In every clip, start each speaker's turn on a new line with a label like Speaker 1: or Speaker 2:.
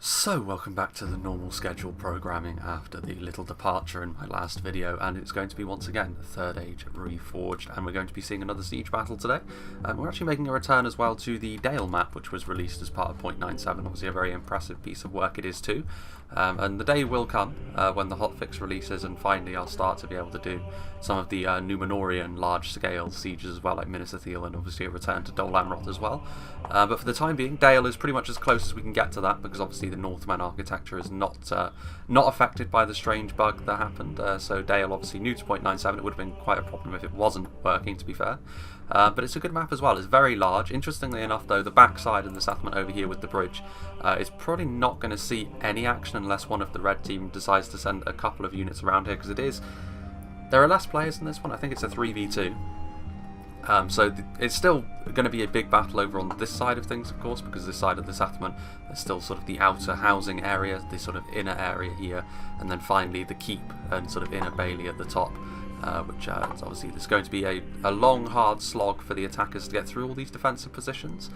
Speaker 1: So welcome back to the normal scheduled programming after the little departure in my last video, and it's going to be once again the Third Age Reforged, and we're going to be seeing another siege battle today. We're actually making a return as well to the Dale map, which was released as part of 0.97, obviously a very impressive piece of work it is too. And the day will come when the hotfix releases, and finally I'll start to be able to do some of the Númenórean large-scale sieges as well, like Minas Ithil, and obviously a return to Dol Amroth as well. But for the time being, Dale is pretty much as close as we can get to that, because obviously the Northman architecture is not affected by the strange bug that happened. So Dale, obviously new to 0.97, it would have been quite a problem if it wasn't working, to be fair. But it's a good map as well. It's very large. Interestingly enough, though, the backside of the settlement over here with the bridge is probably not going to see any action unless one of the red team decides to send a couple of units around here, because there are less players in this one. I think it's a 3v2. So it's still going to be a big battle over on this side of things, of course, because this side of the settlement is still sort of the outer housing area, the sort of inner area here, and then finally the keep and sort of inner bailey at the top. Which obviously there's going to be a long, hard slog for the attackers to get through all these defensive positions.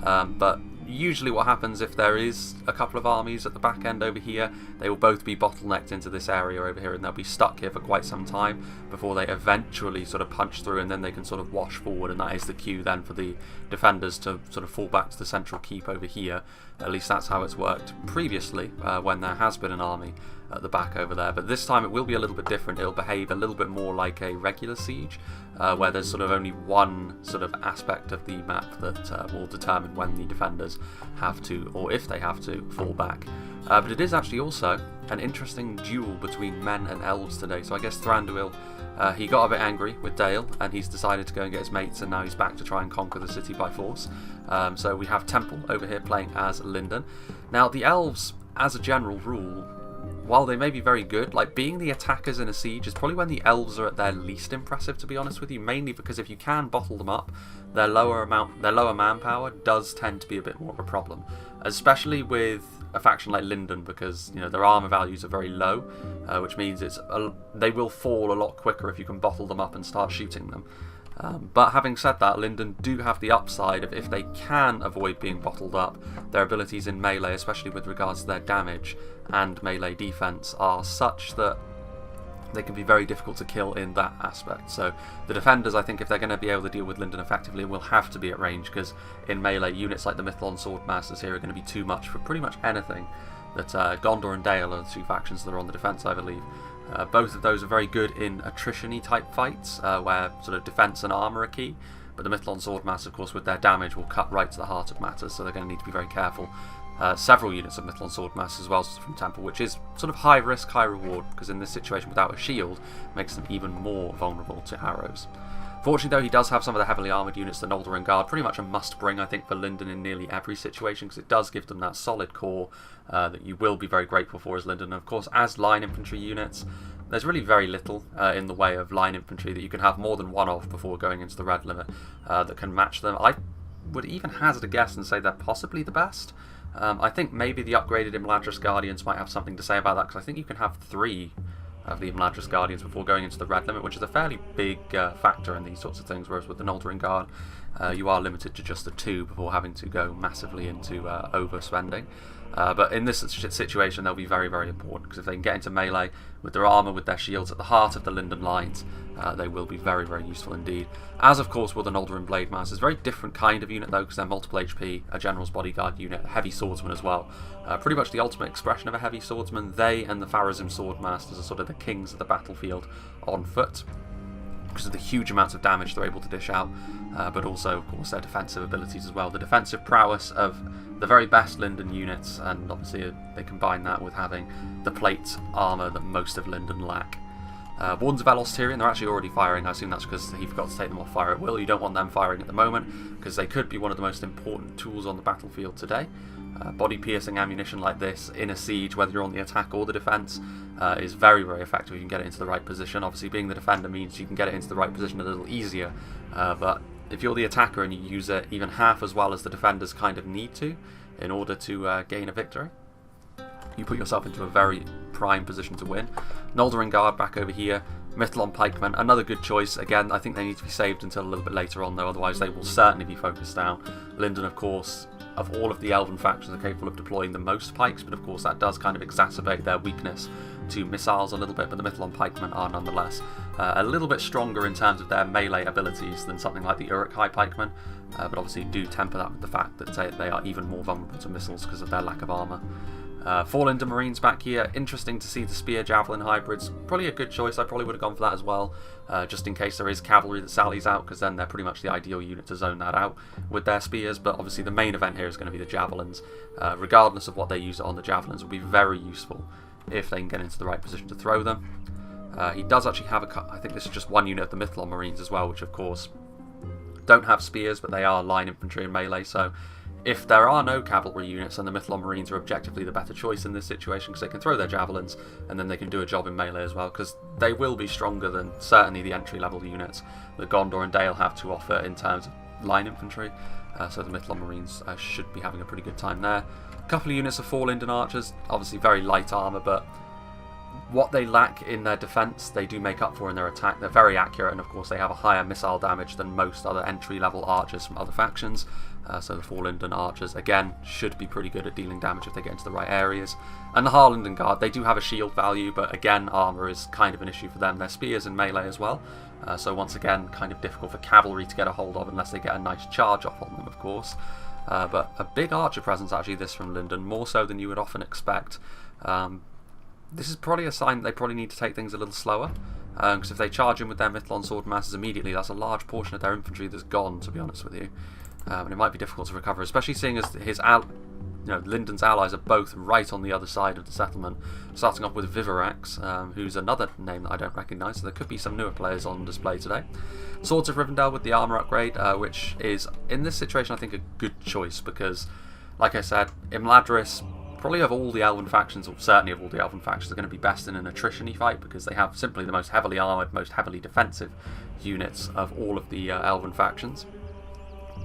Speaker 1: But usually what happens if there is a couple of armies at the back end over here, they will both be bottlenecked into this area over here, and they'll be stuck here for quite some time before they eventually sort of punch through, and then they can sort of wash forward, and that is the cue then for the defenders to sort of fall back to the central keep over here. At least that's how it's worked previously when there has been an army at the back over there, but this time it will be a little bit different. It'll behave a little bit more like a regular siege, where there's sort of only one sort of aspect of the map that will determine when the defenders have to, or if they have to, fall back. But it is actually also an interesting duel between men and elves today. So I guess Thranduil, he got a bit angry with Dale, and he's decided to go and get his mates, and now he's back to try and conquer the city by force. So we have Temple over here playing as Lindon. Now the elves, as a general rule, while they may be very good, like being the attackers in a siege is probably when the elves are at their least impressive, to be honest with you, mainly because if you can bottle them up, their lower manpower does tend to be a bit more of a problem, especially with a faction like Lindon, because you know their armor values are very low, which means they will fall a lot quicker if you can bottle them up and start shooting them. But having said that, Lindon do have the upside of, if they can avoid being bottled up, their abilities in melee, especially with regards to their damage and melee defense, are such that they can be very difficult to kill in that aspect. So the defenders, I think, if they're going to be able to deal with Lindon effectively, will have to be at range, because in melee, units like the Mithlon Swordmasters here are going to be too much for pretty much anything. That Gondor and Dale are the two factions that are on the defense, I believe. Both of those are very good in attrition-y type fights, where sort of defense and armor are key. But the Mithlon Swordmasters, of course, with their damage, will cut right to the heart of matters, so they're going to need to be very careful. Several units of Mithlon Swordmasters as well from Temple, which is sort of high risk, high reward, because in this situation without a shield makes them even more vulnerable to arrows. Fortunately though, he does have some of the heavily armoured units, the Lothlorien Guard, pretty much a must-bring, I think, for Lindon in nearly every situation, because it does give them that solid core that you will be very grateful for as Lindon. And of course, as line infantry units, there's really very little in the way of line infantry that you can have more than one of before going into the red limit that can match them. I would even hazard a guess and say they're possibly the best. I think maybe the upgraded Imladris Guardians might have something to say about that, because I think you can have 3 of the Imladris Guardians before going into the red limit, which is a fairly big factor in these sorts of things, whereas with the Lothlorien Guard you are limited to just the 2 before having to go massively into overspending. But in this situation they'll be very, very important, because if they can get into melee with their armour, with their shields at the heart of the Lindon lines, they will be very, very useful indeed. As of course will the Noldorin Blade Masters. Very different kind of unit though, because they're multiple HP, a General's Bodyguard unit, a heavy swordsman as well. Pretty much the ultimate expression of a heavy swordsman. They and the Pharazim Swordmasters are sort of the kings of the battlefield on foot, because of the huge amounts of damage they're able to dish out, but also of course their defensive abilities as well. The defensive prowess of the very best Lindon units, and obviously they combine that with having the plate armour that most of Lindon lack. Wardens of Lothlorien, they're actually already firing. I assume that's because he forgot to take them off fire at will. You don't want them firing at the moment, because they could be one of the most important tools on the battlefield today. Body-piercing ammunition like this in a siege, whether you're on the attack or the defence, is very, very effective if you can get it into the right position. Obviously being the defender means you can get it into the right position a little easier, but if you're the attacker and you use it even half as well as the defenders kind of need to in order to gain a victory, you put yourself into a very prime position to win. Noldorin Guard back over here, Mithlon Pikemen, another good choice. Again, I think they need to be saved until a little bit later on though, otherwise they will certainly be focused down. Lindon, of course, of all of the elven factions are capable of deploying the most pikes, but of course that does kind of exacerbate their weakness to missiles a little bit. But the Mithlond pikemen are nonetheless a little bit stronger in terms of their melee abilities than something like the Uruk-hai pikemen, but obviously do temper that with the fact that they are even more vulnerable to missiles because of their lack of armour. 4 Lindon Marines back here. Interesting to see the Spear Javelin hybrids. Probably a good choice. I probably would have gone for that as well, just in case there is cavalry that sallies out, because then they're pretty much the ideal unit to zone that out with their spears. But obviously the main event here is going to be the javelins. Regardless of what they use it on, the javelins will be very useful if they can get into the right position to throw them. He does actually have I think this is just one unit of the Mithlond Marines as well, which of course don't have spears, but they are line infantry and melee, so if there are no cavalry units, then the Mithlond Marines are objectively the better choice in this situation, because they can throw their javelins and then they can do a job in melee as well, because they will be stronger than certainly the entry-level units that Gondor and Dale have to offer in terms of line infantry. So the Mithlond Marines should be having a pretty good time there. A couple of units of 4 Lindon Archers, obviously very light armour, but what they lack in their defence, they do make up for in their attack. They're very accurate, and of course they have a higher missile damage than most other entry-level archers from other factions. So the 4 Lindon Archers, again, should be pretty good at dealing damage if they get into the right areas. And the Harlanden Guard, they do have a shield value, but again, armour is kind of an issue for them. Their spears and melee as well. So once again, kind of difficult for cavalry to get a hold of unless they get a nice charge off on them, of course. But a big archer presence, actually, this from Lindon, more so than you would often expect. This is probably a sign that they probably need to take things a little slower, because if they charge in with their Mithlond sword masses immediately, that's a large portion of their infantry that's gone, to be honest with you. And it might be difficult to recover, especially seeing as Lindon's allies are both right on the other side of the settlement, starting off with Vivarax, who's another name that I don't recognise, so there could be some newer players on display today. Swords of Rivendell with the armour upgrade, which is, in this situation, I think a good choice, because, like I said, Imladris, probably of all the elven factions, or certainly of all the elven factions, are going to be best in an attrition-y fight, because they have simply the most heavily armoured, most heavily defensive units of all of the elven factions.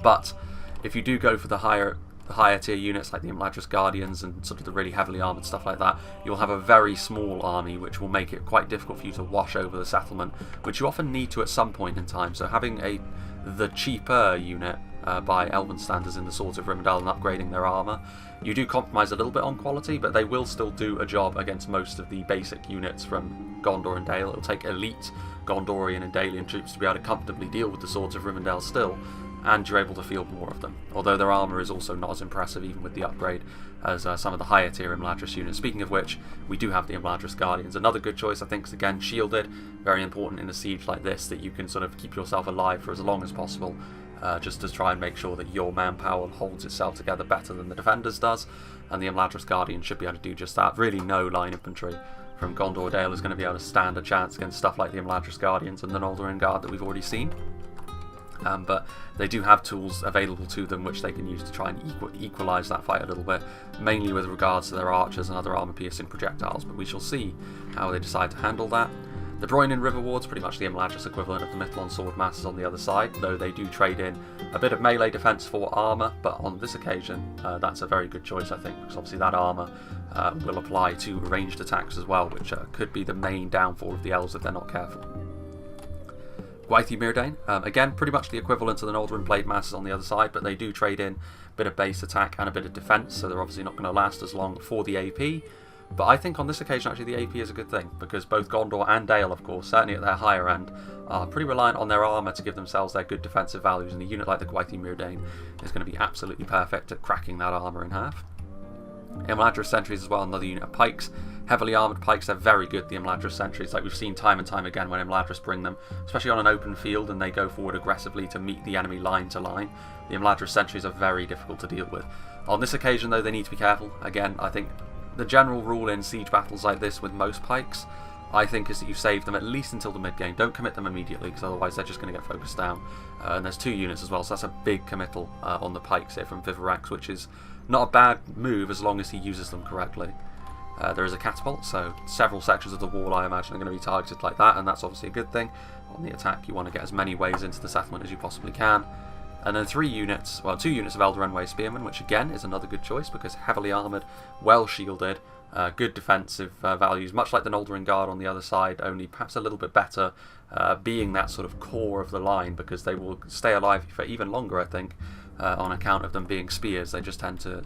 Speaker 1: But if you do go for the higher tier units like the Imladris Guardians and sort of the really heavily armoured stuff like that, you'll have a very small army, which will make it quite difficult for you to wash over the settlement, which you often need to at some point in time. So having the cheaper unit by elven standards in the Swords of Rivendell and upgrading their armour, you do compromise a little bit on quality, but they will still do a job against most of the basic units from Gondor and Dale. It'll take elite Gondorian and Dalian troops to be able to comfortably deal with the Swords of Rivendell still, and you're able to field more of them, although their armour is also not as impressive even with the upgrade as some of the higher tier Imladris units. Speaking of which, we do have the Imladris Guardians. Another good choice, I think, is again shielded. Very important in a siege like this that you can sort of keep yourself alive for as long as possible, just to try and make sure that your manpower holds itself together better than the defenders does, and the Imladris Guardian should be able to do just that. Really no line infantry from Gondor Dale is going to be able to stand a chance against stuff like the Imladris Guardians and the Lothlorien Guard that we've already seen. But they do have tools available to them which they can use to try and equalise that fight a little bit, mainly with regards to their archers and other armour-piercing projectiles, but we shall see how they decide to handle that. The Broinen River Wards, pretty much the Imladris equivalent of the Mithlond sword masses on the other side, though they do trade in a bit of melee defence for armour, but on this occasion that's a very good choice, I think, because obviously that armour will apply to ranged attacks as well, which could be the main downfall of the elves if they're not careful. Gwaithir Myrdain, again, pretty much the equivalent to the Northern Blade masses on the other side, but they do trade in a bit of base attack and a bit of defence, so they're obviously not going to last as long for the AP. But I think on this occasion, actually, the AP is a good thing, because both Gondor and Dale, of course, certainly at their higher end, are pretty reliant on their armour to give themselves their good defensive values, and a unit like the Gwaithir Myrdain is going to be absolutely perfect at cracking that armour in half. Imladris Sentries as well, another unit of pikes. Heavily armoured pikes, they're very good, the Imladris Sentries, like we've seen time and time again when Imladris bring them, especially on an open field and they go forward aggressively to meet the enemy line to line. The Imladris Sentries are very difficult to deal with. On this occasion though, they need to be careful. Again, I think the general rule in siege battles like this with most pikes, I think, is that you save them at least until the mid-game. Don't commit them immediately, because otherwise they're just going to get focused down. And there's 2 units as well, so that's a big committal on the pikes here from Vivarax, which is not a bad move as long as he uses them correctly. There is a catapult, so several sections of the wall I imagine are going to be targeted like that, and that's obviously a good thing. On the attack, you want to get as many ways into the settlement as you possibly can. And then 2 units of Eldarenway Spearmen, which again is another good choice because heavily armoured, well shielded, Good defensive values, much like the Lothlorien Guard on the other side, only perhaps a little bit better, being that sort of core of the line, because they will stay alive for even longer, I think, on account of them being spears. They just tend to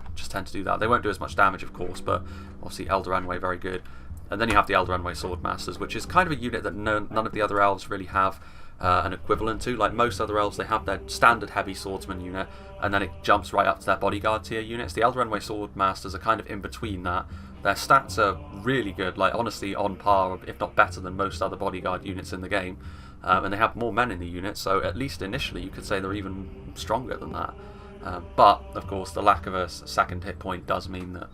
Speaker 1: do that. They won't do as much damage, of course, but obviously Elder Enway very good. And then you have the Elder Enway Swordmasters, which is kind of a unit that none of the other elves really have an equivalent to. Like most other elves, they have their standard heavy swordsman unit, and then it jumps right up to their bodyguard tier units. The Elder Enway Swordmasters are kind of in between that. Their stats are really good, like honestly on par, if not better than most other bodyguard units in the game. And they have more men in the unit, so at least initially you could say they're even stronger than that. But, of course, the lack of a second hit point does mean that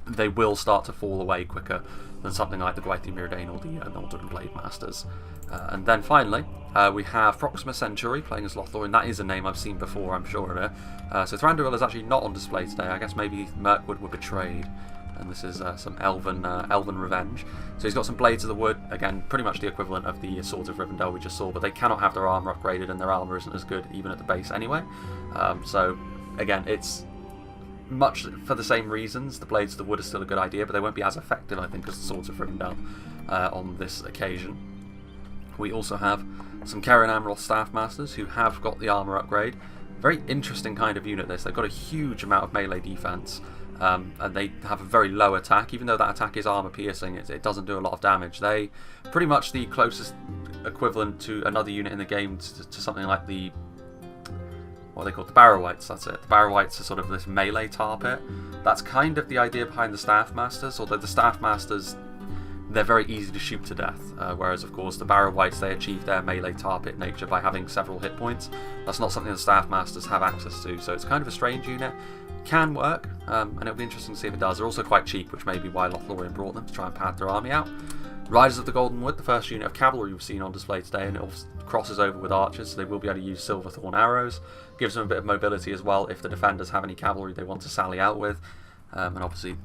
Speaker 1: they will start to fall away quicker than something like the Gwaithir Myrdain or the Noldorin Blade Masters. And then finally, we have Proxima Centauri playing as Lothlorien. That is a name I've seen before, I'm sure of it. So Thranduil is actually not on display today. I guess maybe Mirkwood were betrayed, and this is some elven revenge. So he's got some Blades of the Wood, again, pretty much the equivalent of the Swords of Rivendell we just saw, but they cannot have their armour upgraded, and their armour isn't as good, even at the base anyway. So, again, it's much for the same reasons. The Blades of the Wood is still a good idea, but they won't be as effective, I think, as the Swords of Rivendell on this occasion. We also have some Keren Amroth Staff Masters, who have got the armour upgrade. Very interesting kind of unit, this. They've got a huge amount of melee defense, and they have a very low attack. Even though that attack is armor piercing, it doesn't do a lot of damage. They pretty much the closest equivalent to another unit in the game to something like the, what are they called? The Barrow-wights, that's it. The Barrow-wights are sort of this melee tar pit. That's kind of the idea behind the Staff Masters, although the Staff Masters, they're very easy to shoot to death, whereas of course the Barrow-wights, they achieve their melee tar pit nature by having several hit points. That's not something the Staff Masters have access to, so it's kind of a strange unit. Can work, and it'll be interesting to see if it does. They're also quite cheap, which may be why Lothlorien brought them, to try and pad their army out. Riders of the Golden Wood, the first unit of cavalry we've seen on display today, and it crosses over with archers, so they will be able to use Silverthorn arrows. Gives them a bit of mobility as well if the defenders have any cavalry they want to sally out with. And obviously,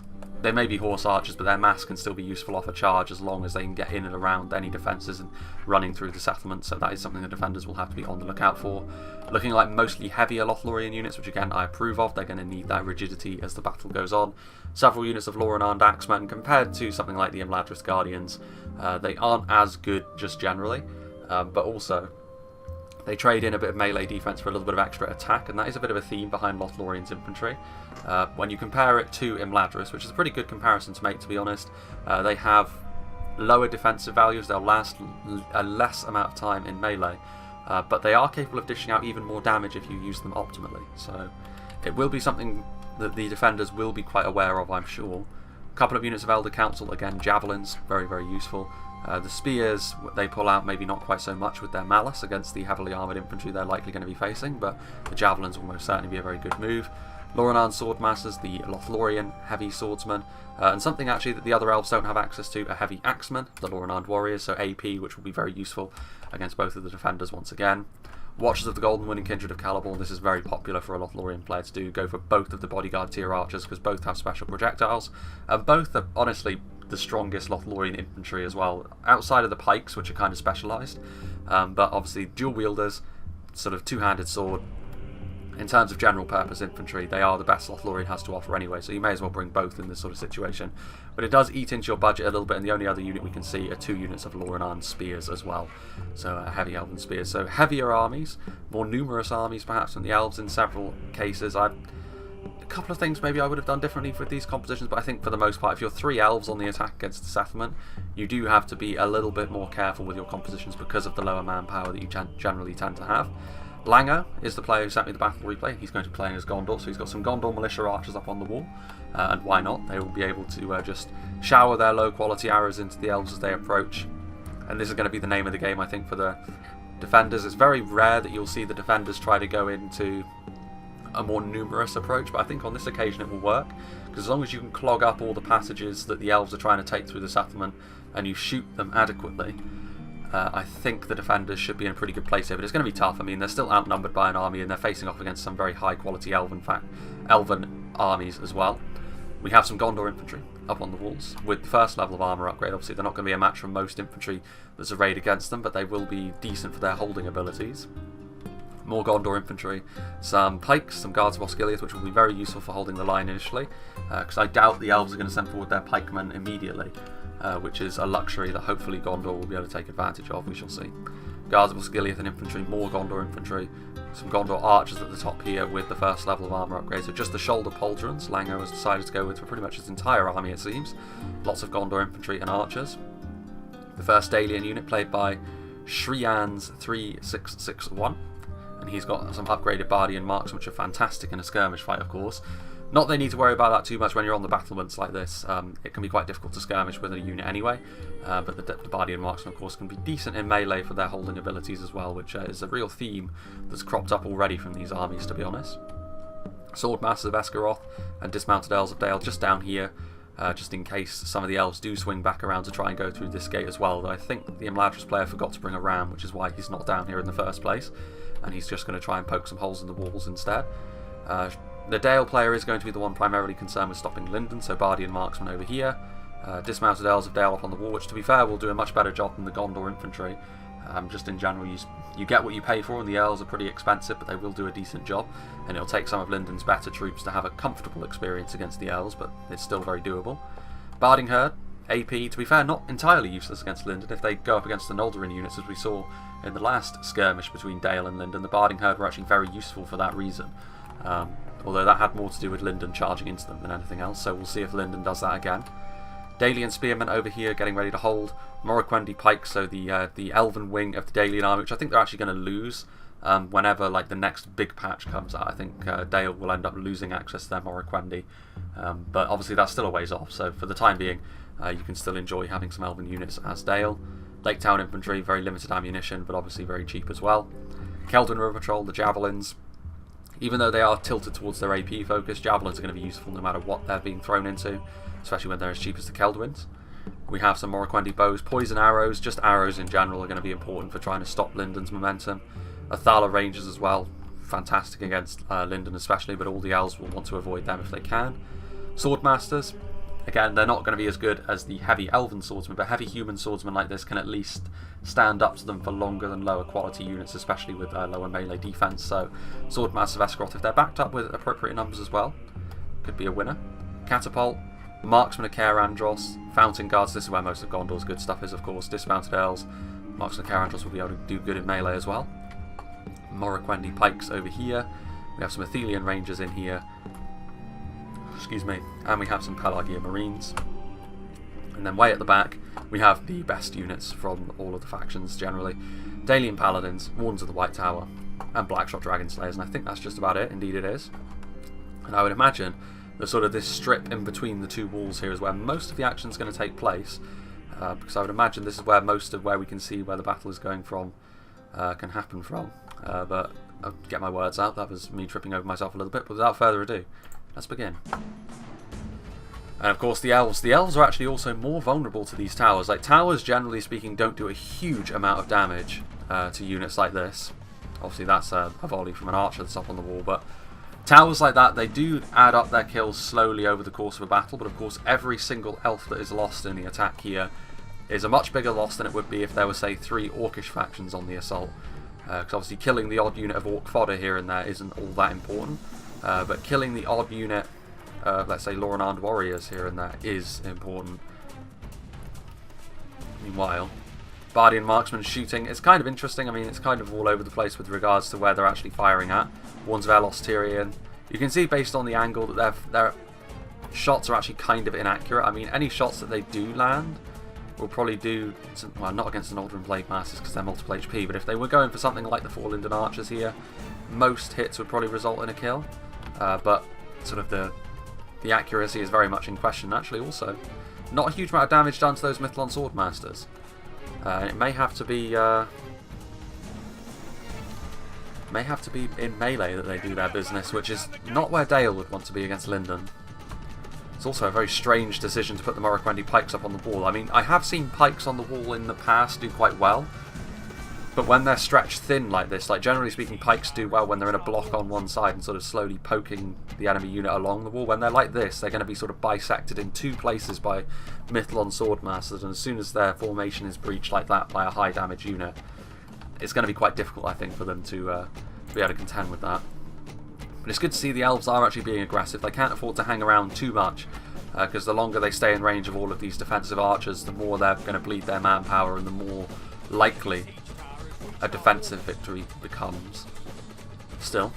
Speaker 1: they may be horse archers, but their mass can still be useful off a charge as long as they can get in and around any defences and running through the settlement, so that is something the defenders will have to be on the lookout for. Looking like mostly heavier Lothlorien units, which again I approve of. They're going to need that rigidity as the battle goes on. Several units of Loren-armed Axemen compared to something like the Imladris Guardians. They aren't as good just generally, but also they trade in a bit of melee defense for a little bit of extra attack, and that is a bit of a theme behind Lothlorien's infantry. When you compare it to Imladris, which is a pretty good comparison to make, to be honest, they have lower defensive values. They'll last a less amount of time in melee, but they are capable of dishing out even more damage if you use them optimally. So it will be something that the defenders will be quite aware of, I'm sure. A couple of units of Elder Council, again, javelins, very, very useful. The spears, they pull out maybe not quite so much with their malice against the heavily armoured infantry they're likely going to be facing, but the javelins will most certainly be a very good move. Loren-armed Swordmasters, the Lothlorien heavy swordsmen, and something actually that the other elves don't have access to, a heavy axeman, the Loren-armed warriors, so AP, which will be very useful against both of the defenders once again. Watchers of the Golden Wind and Kindred of Celeborn, this is very popular for a Lothlorien player to do, go for both of the bodyguard tier archers because both have special projectiles, and both are honestly the strongest Lothlorien infantry as well, outside of the pikes, which are kind of specialised, but obviously dual wielders, sort of two-handed sword. In terms of general purpose infantry, they are the best Lothlorien has to offer anyway, so you may as well bring both in this sort of situation. But it does eat into your budget a little bit, and the only other unit we can see are 2 units of Loren-armed spears as well, so heavy elven spears. So heavier armies, more numerous armies perhaps than the elves in several cases. A couple of things maybe I would have done differently with these compositions, but I think for the most part, if you're 3 elves on the attack against the settlement, you do have to be a little bit more careful with your compositions because of the lower manpower that you generally tend to have. Langer is the player who sent me the battle replay. He's going to be playing as Gondor, so he's got some Gondor militia archers up on the wall, and why not? They will be able to just shower their low quality arrows into the elves as they approach, and this is going to be the name of the game, I think, for the defenders. It's very rare that you'll see the defenders try to go into a more numerous approach, but I think on this occasion it will work, because as long as you can clog up all the passages that the elves are trying to take through the settlement and you shoot them adequately, I think the defenders should be in a pretty good place here, but it's going to be tough. I mean, they're still outnumbered by an army, and they're facing off against some very high-quality elven armies as well. We have some Gondor infantry up on the walls with the first level of armour upgrade. Obviously, they're not going to be a match from most infantry that's arrayed against them, but they will be decent for their holding abilities. More Gondor infantry, some pikes, some guards of Osgiliath, which will be very useful for holding the line initially, because I doubt the elves are going to send forward their pikemen immediately, which is a luxury that hopefully Gondor will be able to take advantage of, we shall see. Guards of Osgiliath and infantry, more Gondor infantry, some Gondor archers at the top here with the first level of armour upgrades. So just the shoulder pauldrons Lango has decided to go with for pretty much his entire army, it seems. Lots of Gondor infantry and archers. The first Dalian unit played by Shrian's 3661. And he's got some upgraded Bardian marks, which are fantastic in a skirmish fight, of course. Not that you need to worry about that too much when you're on the battlements like this. It can be quite difficult to skirmish with a unit anyway, but the Bardian marksmen, of course, can be decent in melee for their holding abilities as well, which is a real theme that's cropped up already from these armies, to be honest. Swordmasters of Esgaroth and Dismounted Elves of Dale just down here, just in case some of the elves do swing back around to try and go through this gate as well. Though I think the Imladris player forgot to bring a ram, which is why he's not down here in the first place, and he's just going to try and poke some holes in the walls instead. The Dale player is going to be the one primarily concerned with stopping Lindon, so Bardian marksman over here. Dismounted Elves of Dale up on the wall, which to be fair will do a much better job than the Gondor infantry. Just in general, you get what you pay for, and the elves are pretty expensive, but they will do a decent job, and it'll take some of Lindon's better troops to have a comfortable experience against the elves, but it's still very doable. Barding Herd, AP, to be fair, not entirely useless against Lindon. If they go up against the Lothlorien units, as we saw in the last skirmish between Dale and Lindon, the Barding Herd were actually very useful for that reason. Although that had more to do with Lindon charging into them than anything else, so we'll see if Lindon does that again. Dalian Spearmen over here getting ready to hold. Morroquendi Pikes, so the elven wing of the Dalian army, which I think they're actually going to lose whenever like the next big patch comes out. I think Dale will end up losing access to their Morroquendi, but obviously that's still a ways off, so for the time being you can still enjoy having some elven units as Dale. Lake Town Infantry, very limited ammunition, but obviously very cheap as well. Keldon River Patrol, the Javelins. Even though they are tilted towards their AP focus, Javelins are going to be useful no matter what they're being thrown into, especially when they're as cheap as the Keldwins. We have some Morroquendi bows, poison arrows, just arrows in general are going to be important for trying to stop Lindon's momentum. Athala Rangers as well, fantastic against Lindon especially, but all the elves will want to avoid them if they can. Swordmasters, again, they're not going to be as good as the heavy elven swordsmen, but heavy human swordsmen like this can at least stand up to them for longer than lower quality units, especially with lower melee defense. So Swordmasters of Esgaroth, if they're backed up with appropriate numbers as well, could be a winner. Catapult, Marksmen of Caer Andros, Fountain Guards, this is where most of Gondor's good stuff is, of course. Dismounted Elves, Marksmen of Caer Andros will be able to do good in melee as well. Morroquendi Pikes over here. We have some Athelian Rangers in here. Excuse me. And we have some Pelargia Marines. And then way at the back, we have the best units from all of the factions generally. Dalian Paladins, Wardens of the White Tower, and Blackshot Dragon Slayers, and I think that's just about it. Indeed it is. And I would imagine that sort of this strip in between the two walls here is where most of the action is going to take place, because I would imagine this is where most of where we can see where the battle is going from can happen from. But I'll get my words out. That was me tripping over myself a little bit, but without further ado, let's begin. And of course the elves. The elves are actually also more vulnerable to these towers. Like, towers, generally speaking, don't do a huge amount of damage to units like this. Obviously that's a volley from an archer that's up on the wall, but towers like that, they do add up their kills slowly over the course of a battle, but of course every single elf that is lost in the attack here is a much bigger loss than it would be if there were, say, 3 orcish factions on the assault. Because obviously killing the odd unit of orc fodder here and there isn't all that important, but killing the odd unit, let's say Loran-armed warriors here and there, is important. Meanwhile, Bardian marksmen shooting, it's kind of interesting. I mean, it's kind of all over the place with regards to where they're actually firing at. Warns of Lothlorien. You can see based on the angle that their shots are actually kind of inaccurate. I mean, any shots that they do land will probably do, well, not against the Northern Blade Masters because they're multiple HP, but if they were going for something like the 4 Lindon Archers here, most hits would probably result in a kill. But sort of the accuracy is very much in question. Actually, also, not a huge amount of damage done to those Mithlon Swordmasters. It may have to be in melee that they do their business, which is not where Dale would want to be against Lindon. It's also a very strange decision to put the Morroquendi Pikes up on the wall. I mean, I have seen Pikes on the wall in the past do quite well, but when they're stretched thin like this, like generally speaking, Pikes do well when they're in a block on one side and sort of slowly poking the enemy unit along the wall. When they're like this, they're going to be sort of bisected in 2 places by Mithlon Swordmasters, and as soon as their formation is breached like that by a high damage unit, it's going to be quite difficult, I think, for them to to be able to contend with that. But it's good to see the elves are actually being aggressive. They can't afford to hang around too much, because the longer they stay in range of all of these defensive archers, the more they're going to bleed their manpower and the more likely a defensive victory becomes. Still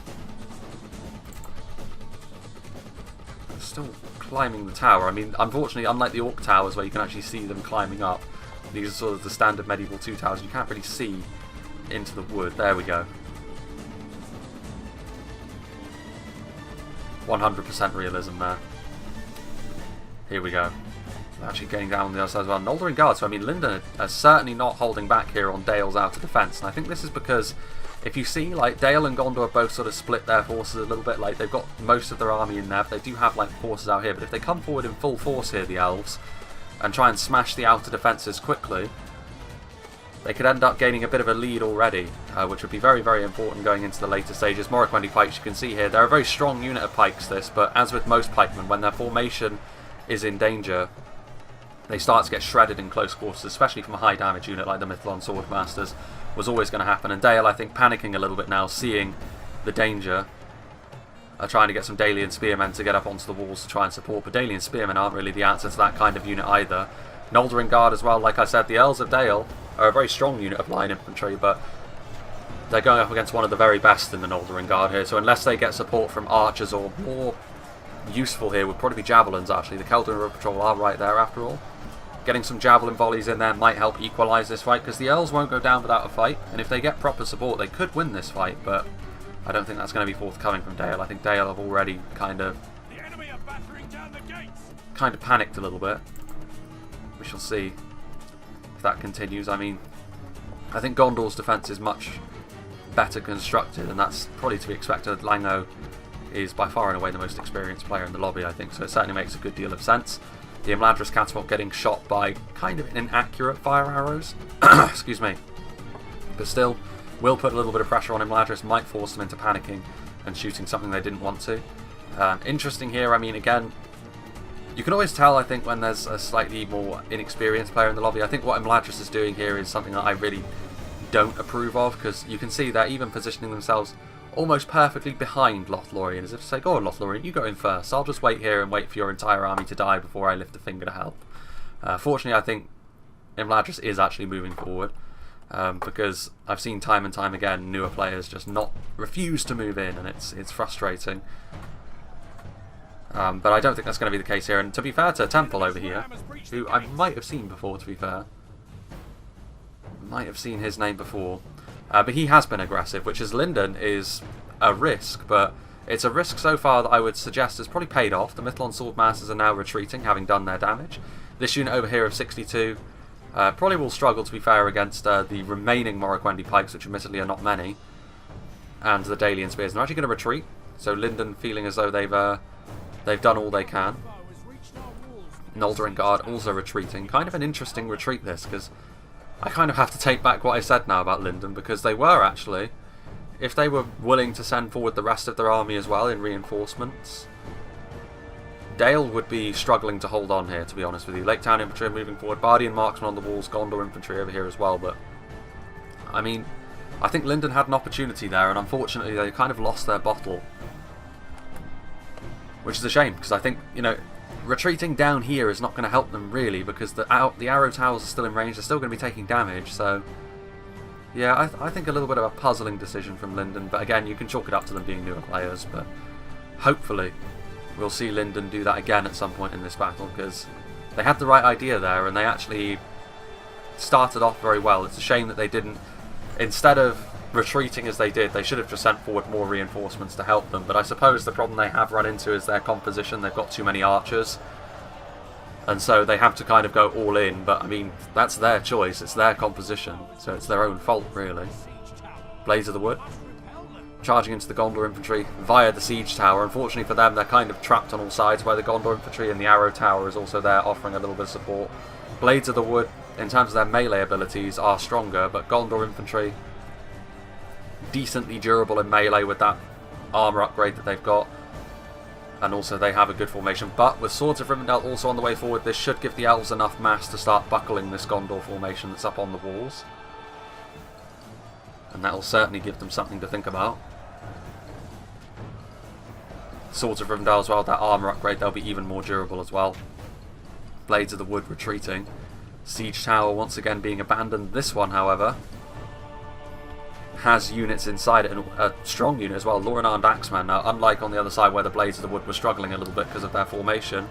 Speaker 1: climbing the tower. I mean, unfortunately, unlike the Orc towers where you can actually see them climbing up, these are sort of the standard medieval 2 towers. You can't really see into the wood. There we go. 100% realism there. Here we go. Actually getting down on the other side as well. Lothlorien guards. So I mean, Lindon are certainly not holding back here on Dale's outer defence. And I think this is because if you see, like, Dale and Gondor both sort of split their forces a little bit. Like, they've got most of their army in there, but they do have, like, forces out here. But if they come forward in full force here, the elves, and try and smash the outer defences quickly, they could end up gaining a bit of a lead already, which would be very, very important going into the later stages. Morroquendi pikes, you can see here, they're a very strong unit of pikes, this, but as with most pikemen, when their formation is in danger, they start to get shredded in close quarters, especially from a high damage unit like the Mithlon Swordmasters. Was always going to happen, and Dale, I think, panicking a little bit now, seeing the danger, trying to get some Dalian Spearmen to get up onto the walls to try and support, but Dalian Spearmen aren't really the answer to that kind of unit either. Lothlorien Guard as well, like I said, the Elves of Dale are a very strong unit of line infantry, but they're going up against one of the very best in the Lothlorien Guard here, so unless they get support from archers, or more useful here would probably be javelins actually. The Keldon River Patrol are right there after all. Getting some javelin volleys in there might help equalise this fight, because the elves won't go down without a fight, and if they get proper support they could win this fight, but I don't think that's going to be forthcoming from Dale. I think Dale have already kind of panicked a little bit. We shall see if that continues. I mean, I think Gondor's defence is much better constructed, and that's probably to be expected. Lango is by far and away the most experienced player in the lobby, I think, so it certainly makes a good deal of sense. The Imladris catapult getting shot by kind of inaccurate fire arrows, excuse me, but still will put a little bit of pressure on Imladris, might force them into panicking and shooting something they didn't want to. Interesting here, I mean, again, you can always tell, I think, when there's a slightly more inexperienced player in the lobby. I think what Imladris is doing here is something that I really don't approve of, because you can see they're even positioning themselves almost perfectly behind Lothlorien, as if to say, go on Lothlorien, you go in first, I'll just wait here and wait for your entire army to die before I lift a finger to help. Fortunately, I think Imladris is actually moving forward, because I've seen time and time again newer players just refuse to move in, and it's frustrating. But I don't think that's going to be the case here, and to be fair to Temple over here, who I might have seen before, to be fair, might have seen his name before, but he has been aggressive, which is Lindon is a risk, but it's a risk so far that I would suggest has probably paid off. The Mithlon Swordmasters are now retreating, having done their damage. This unit over here of 62 probably will struggle, to be fair, against the remaining Morroquendi pikes, which admittedly are not many, and the Dalian spears. They're actually going to retreat, so Lindon feeling as though they've done all they can. Lothlorien Guard also retreating. Kind of an interesting retreat, this, because I kind of have to take back what I said now about Lindon, because they were actually, if they were willing to send forward the rest of their army as well in reinforcements, Dale would be struggling to hold on here, to be honest with you. Lake Town Infantry are moving forward, Bardian Marksmen on the walls, Gondor Infantry over here as well, but I mean, I think Lindon had an opportunity there, and unfortunately they kind of lost their bottle, which is a shame, because I think, you know, retreating down here is not going to help them really, because the arrow towers are still in range, they're still going to be taking damage, so yeah, I think a little bit of a puzzling decision from Lindon, but again, you can chalk it up to them being newer players, but hopefully we'll see Lindon do that again at some point in this battle, because they had the right idea there, and they actually started off very well. It's a shame that they didn't, instead of retreating as they did, they should have just sent forward more reinforcements to help them, but I suppose the problem they have run into is their composition. They've got too many archers, and so they have to kind of go all in, but I mean, that's their choice, it's their composition, so it's their own fault really. Blades of the Wood charging into the Gondor infantry via the siege tower. Unfortunately for them, they're kind of trapped on all sides by the Gondor infantry, and the arrow tower is also there offering a little bit of support. Blades of the Wood, in terms of their melee abilities, are stronger, but Gondor infantry decently durable in melee with that armour upgrade that they've got, and also they have a good formation. But with Swords of Rivendell also on the way forward, this should give the elves enough mass to start buckling this Gondor formation that's up on the walls, and that'll certainly give them something to think about. Swords of Rivendell as well, that armour upgrade, they'll be even more durable as well. Blades of the Wood retreating. Siege Tower once again being abandoned. This one, however, has units inside it, and a strong unit as well. Lorien Axeman. Now, unlike on the other side where the Blades of the Wood were struggling a little bit because of their formation,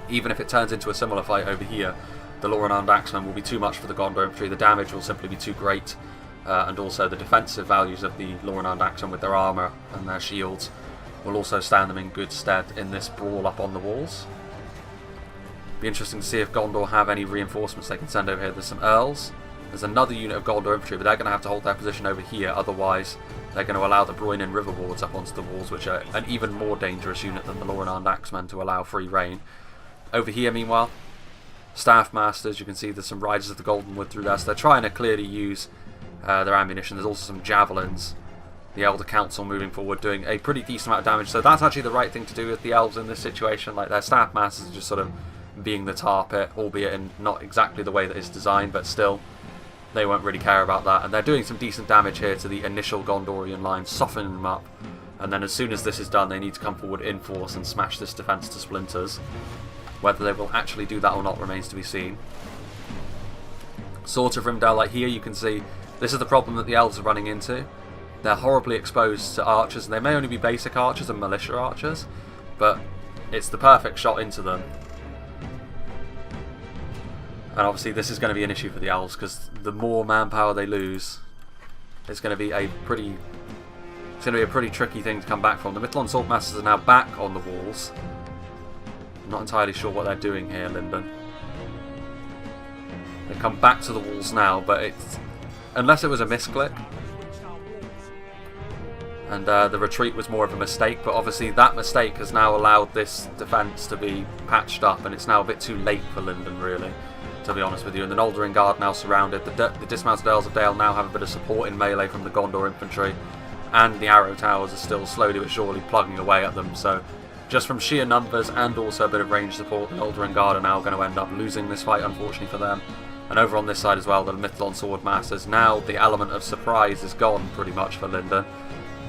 Speaker 1: even if it turns into a similar fight over here, the Lorien Axeman will be too much for the Gondor infantry. The damage will simply be too great, and also the defensive values of the Lorien Axeman with their armour and their shields will also stand them in good stead in this brawl up on the walls. Be interesting to see if Gondor have any reinforcements they can send over here. There's some Earls. There's another unit of Gondor infantry, but they're going to have to hold their position over here, otherwise they're going to allow the Broinen River Wards up onto the walls, which are an even more dangerous unit than the Lorien Axemen to allow free reign. Over here, meanwhile, Staff Masters, you can see there's some Riders of the Golden Wood through there, so they're trying to clearly use their ammunition. There's also some Javelins. The Elder Council moving forward, doing a pretty decent amount of damage, so that's actually the right thing to do with the Elves in this situation. Like, their Staff Masters are just sort of being the tar pit, albeit in not exactly the way that it's designed, but still, they won't really care about that. And they're doing some decent damage here to the initial Gondorian line, softening them up. And then as soon as this is done, they need to come forward in force and smash this defence to splinters. Whether they will actually do that or not remains to be seen. Swords of Rivendell, like here you can see, this is the problem that the Elves are running into. They're horribly exposed to archers, and they may only be basic archers and militia archers, but it's the perfect shot into them. And obviously this is going to be an issue for the Elves, because the more manpower they lose, it's going to be a pretty tricky thing to come back from. The Mithlond Swordmasters are now back on the walls. I'm not entirely sure what they're doing here, Lindon. They come back to the walls now, but it's, unless it was a misclick, and the retreat was more of a mistake, but obviously that mistake has now allowed this defence to be patched up, and it's now a bit too late for Lindon, really, to be honest with you. And the Noldorin Guard now surrounded. The dismounted Earls of Dale now have a bit of support in melee from the Gondor infantry, and the arrow towers are still slowly but surely plugging away at them. So just from sheer numbers and also a bit of range support, the Noldorin Guard are now going to end up losing this fight, unfortunately for them. And over on this side as well, the Mithlond Swordmasters, now the element of surprise is gone pretty much for Lindon.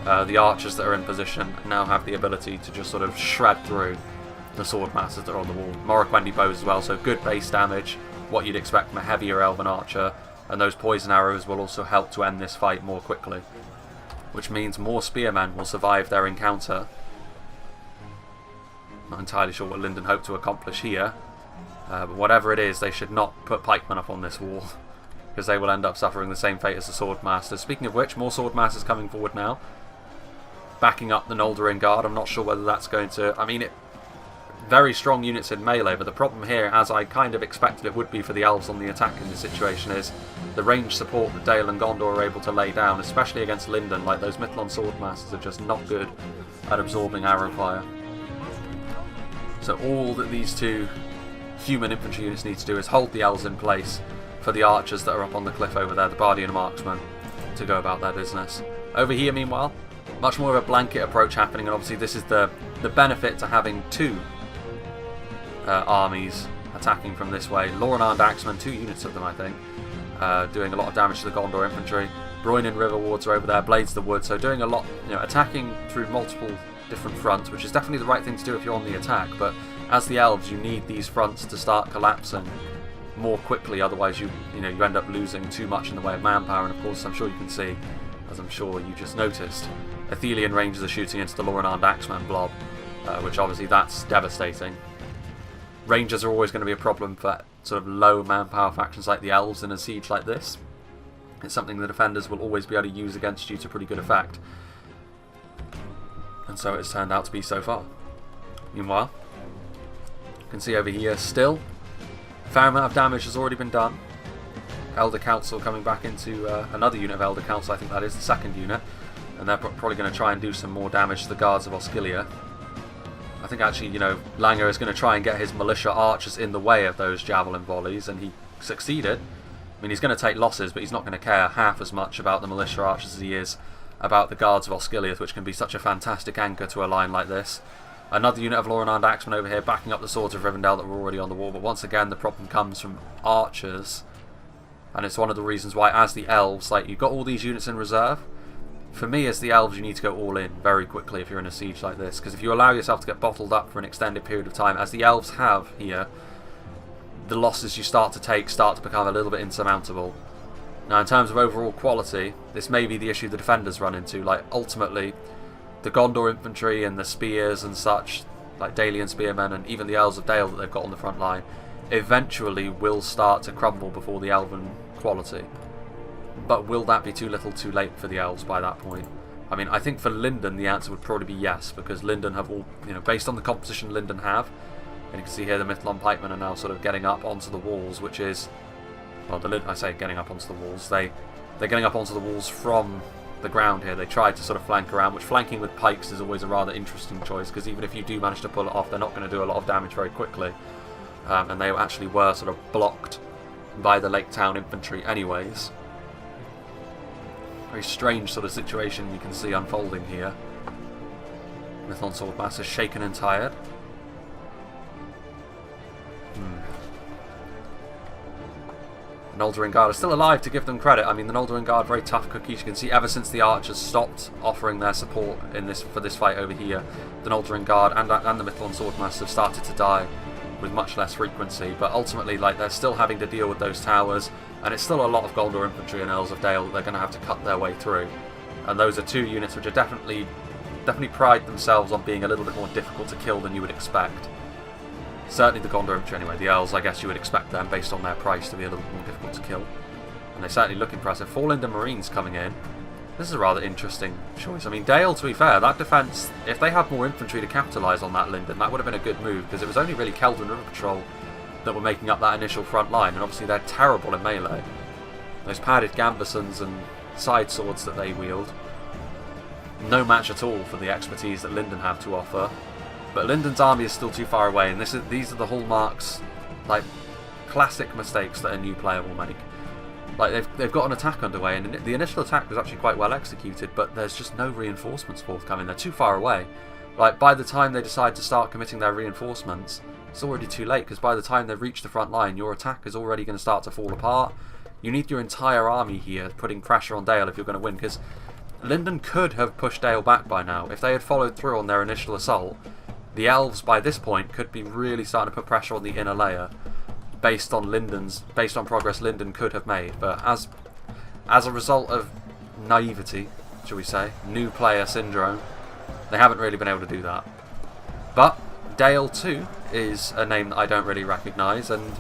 Speaker 1: The archers that are in position now have the ability to just sort of shred through the Swordmasters that are on the wall. Morroquendi bows as well, so good base damage, what you'd expect from a heavier elven archer, and those poison arrows will also help to end this fight more quickly, which means more spearmen will survive their encounter. Not entirely sure what Lindon hope to accomplish here, but whatever it is, they should not put pikemen up on this wall, because they will end up suffering the same fate as the Swordmasters. Speaking of which, more Swordmasters coming forward now, backing up the Noldorin Guard. I'm not sure whether that's going to... I mean, very strong units in melee, but the problem here, as I kind of expected it would be for the Elves on the attack in this situation, is the range support that Dale and Gondor are able to lay down, especially against Lindon. Like, those Mithlond Swordmasters are just not good at absorbing arrow fire. So all that these two human infantry units need to do is hold the Elves in place for the archers that are up on the cliff over there, the Bardian Marksmen, to go about their business. Over here, meanwhile, much more of a blanket approach happening, and obviously this is the benefit to having two armies attacking from this way. Lorien Axemen, 2 units of them I think, doing a lot of damage to the Gondor infantry. Broinen River Wards are over there, Blades of the Wood, so doing a lot, attacking through multiple different fronts, which is definitely the right thing to do if you're on the attack, but as the Elves you need these fronts to start collapsing more quickly, otherwise you end up losing too much in the way of manpower. And of course, I'm sure you can see, as I'm sure you just noticed, Athelian Rangers are shooting into the Lorien Axemen blob, which obviously that's devastating. Rangers are always going to be a problem for sort of low manpower factions like the Elves in a siege like this. It's something the defenders will always be able to use against you to pretty good effect. And so it's turned out to be so far. Meanwhile, you can see over here still, a fair amount of damage has already been done. Elder Council coming back into another unit of Elder Council, I think that is the second unit. And they're probably going to try and do some more damage to the Guards of Osgiliath. I think actually, Langer is going to try and get his militia archers in the way of those javelin volleys, and he succeeded. I mean, he's going to take losses, but he's not going to care half as much about the militia archers as he is about the Guards of Osgiliath, which can be such a fantastic anchor to a line like this. Another unit of Lorien Axemen over here, backing up the Swords of Rivendell that were already on the wall, but once again the problem comes from archers, and it's one of the reasons why, as the Elves, you've got all these units in reserve, for me as the elves, you need to go all in very quickly if you're in a siege like this, because if you allow yourself to get bottled up for an extended period of time, as the elves have here, the losses you start to take start to become a little bit insurmountable. Now, in terms of overall quality, this may be the issue the defenders run into. Like, ultimately, the Gondor infantry and the spears and such, like Dalian spearmen and even the Elves of Dale that they've got on the front line, eventually will start to crumble before the elven quality. But will that be too little too late for the elves by that point? I mean, I think for Lindon the answer would probably be yes, because Lindon have all, based on the composition Lindon have, and you can see here the Mithlon pikemen are now sort of getting up onto the walls, which is, well, I say getting up onto the walls, they're getting up onto the walls from the ground here. They tried to sort of flank around, which flanking with pikes is always a rather interesting choice, because even if you do manage to pull it off, they're not going to do a lot of damage very quickly. And they actually were sort of blocked by the Lake Town infantry anyways. Very strange sort of situation you can see unfolding here. Mithlon Swordmaster shaken and tired. The Lothlorien Guard are still alive, to give them credit. I mean, the Lothlorien Guard, very tough cookies. You can see ever since the archers stopped offering their support for this fight over here, the Lothlorien Guard and the Mithlon Swordmaster have started to die with much less frequency. But ultimately, like, they're still having to deal with those towers, and it's still a lot of Gondor infantry and Elves of Dale that they're going to have to cut their way through. And those are two units which are definitely pride themselves on being a little bit more difficult to kill than you would expect. Certainly the Gondor infantry anyway. The Elves, I guess you would expect them, based on their price, to be a little bit more difficult to kill. And they certainly look impressive. 4 Lindon Marines coming in. This is a rather interesting choice. I mean, Dale, to be fair, that defence, if they had more infantry to capitalise on that Lindon, that would have been a good move, because it was only really Keldon River Patrol that were making up that initial front line, and obviously they're terrible in melee. Those padded gambesons and side swords that they wield, no match at all for the expertise that Lindon have to offer. But Lindon's army is still too far away, and these are the hallmarks, like, classic mistakes that a new player will make. Like, they've got an attack underway, and the initial attack was actually quite well executed, but there's just no reinforcements forthcoming. They're too far away. Like, by the time they decide to start committing their reinforcements, it's already too late, because by the time they reach the front line, your attack is already going to start to fall apart. You need your entire army here putting pressure on Dale if you're going to win, because Lindon could have pushed Dale back by now. If they had followed through on their initial assault, the Elves by this point could be really starting to put pressure on the inner layer, based on progress Lindon could have made. But as a result of naivety, shall we say, new player syndrome, they haven't really been able to do that. But Dale too is a name that I don't really recognise, and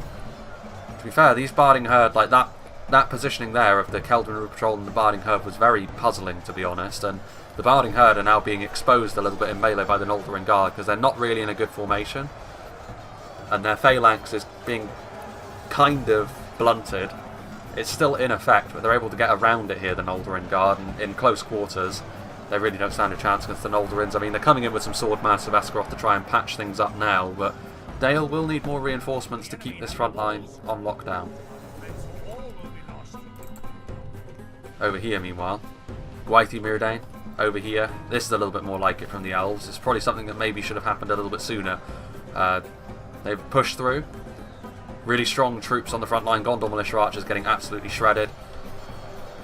Speaker 1: to be fair, these Barding Herd, like that positioning there of the Keldon River Patrol and the Barding Herd was very puzzling, to be honest, and the Barding Herd are now being exposed a little bit in melee by the Lothlorien Guard, because they're not really in a good formation, and their phalanx is being kind of blunted. It's still in effect, but they're able to get around it here, the Lothlorien Guard, and in close quarters they really don't stand a chance against the Lothloriens. I mean, they're coming in with some Swordmaster of Esgaroth to try and patch things up now, but Dale will need more reinforcements to keep this front line on lockdown. Over here, meanwhile, Gwaithir Myrdain over here. This is a little bit more like it from the Elves. It's probably something that maybe should have happened a little bit sooner. They've pushed through. Really strong troops on the front line. Gondor Militia Archers getting absolutely shredded.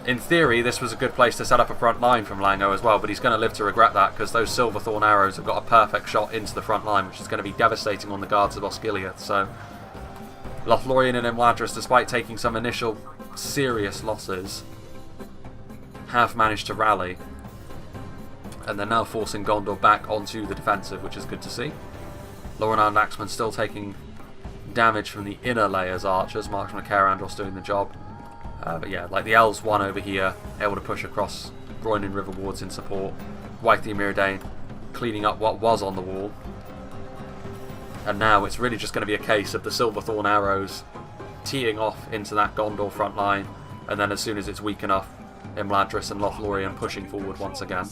Speaker 1: In theory, this was a good place to set up a front line from Lango as well, but he's going to live to regret that, because those Silverthorn arrows have got a perfect shot into the front line, which is going to be devastating on the guards of Osgiliath. So Lothlorien and Imladris, despite taking some initial serious losses, have managed to rally, and they're now forcing Gondor back onto the defensive, which is good to see. Lorenar and Axeman still taking damage from the inner layers archers. Marksman and Carandros doing the job. But yeah, like the Elves won over here, able to push across Groinin River wards in support. Gwaithir Myrdain cleaning up what was on the wall. And now it's really just going to be a case of the Silverthorn arrows teeing off into that Gondor front line, and then as soon as it's weak enough, Imladris and Lothlorien pushing forward once again.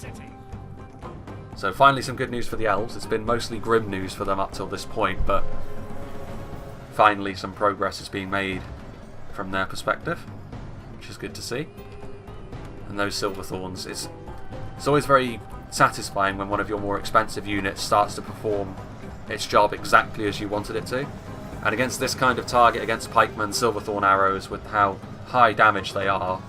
Speaker 1: So finally some good news for the Elves. It's been mostly grim news for them up till this point, but finally some progress is being made from their perspective, which is good to see. And those Silverthorns, it's always very satisfying when one of your more expensive units starts to perform its job exactly as you wanted it to. And against this kind of target, against pikemen, Silverthorn arrows, with how high damage they are,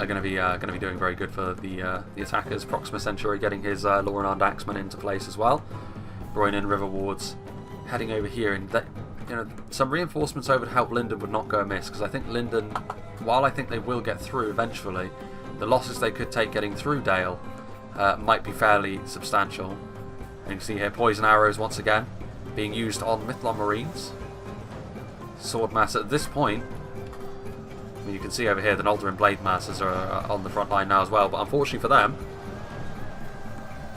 Speaker 1: are going to be doing very good for the attackers. Proxima Centauri getting his Loreland Axeman into place as well. Drawing in river wards, heading over here, and that, you know, some reinforcements over to help Lindon would not go amiss, because I think Lindon, while I think they will get through eventually, the losses they could take getting through Dale might be fairly substantial. And you can see here poison arrows once again being used on Mithlon Marines. Sword mass at this point. I mean, you can see over here the Noldorin Blade Masters are on the front line now as well, but unfortunately for them,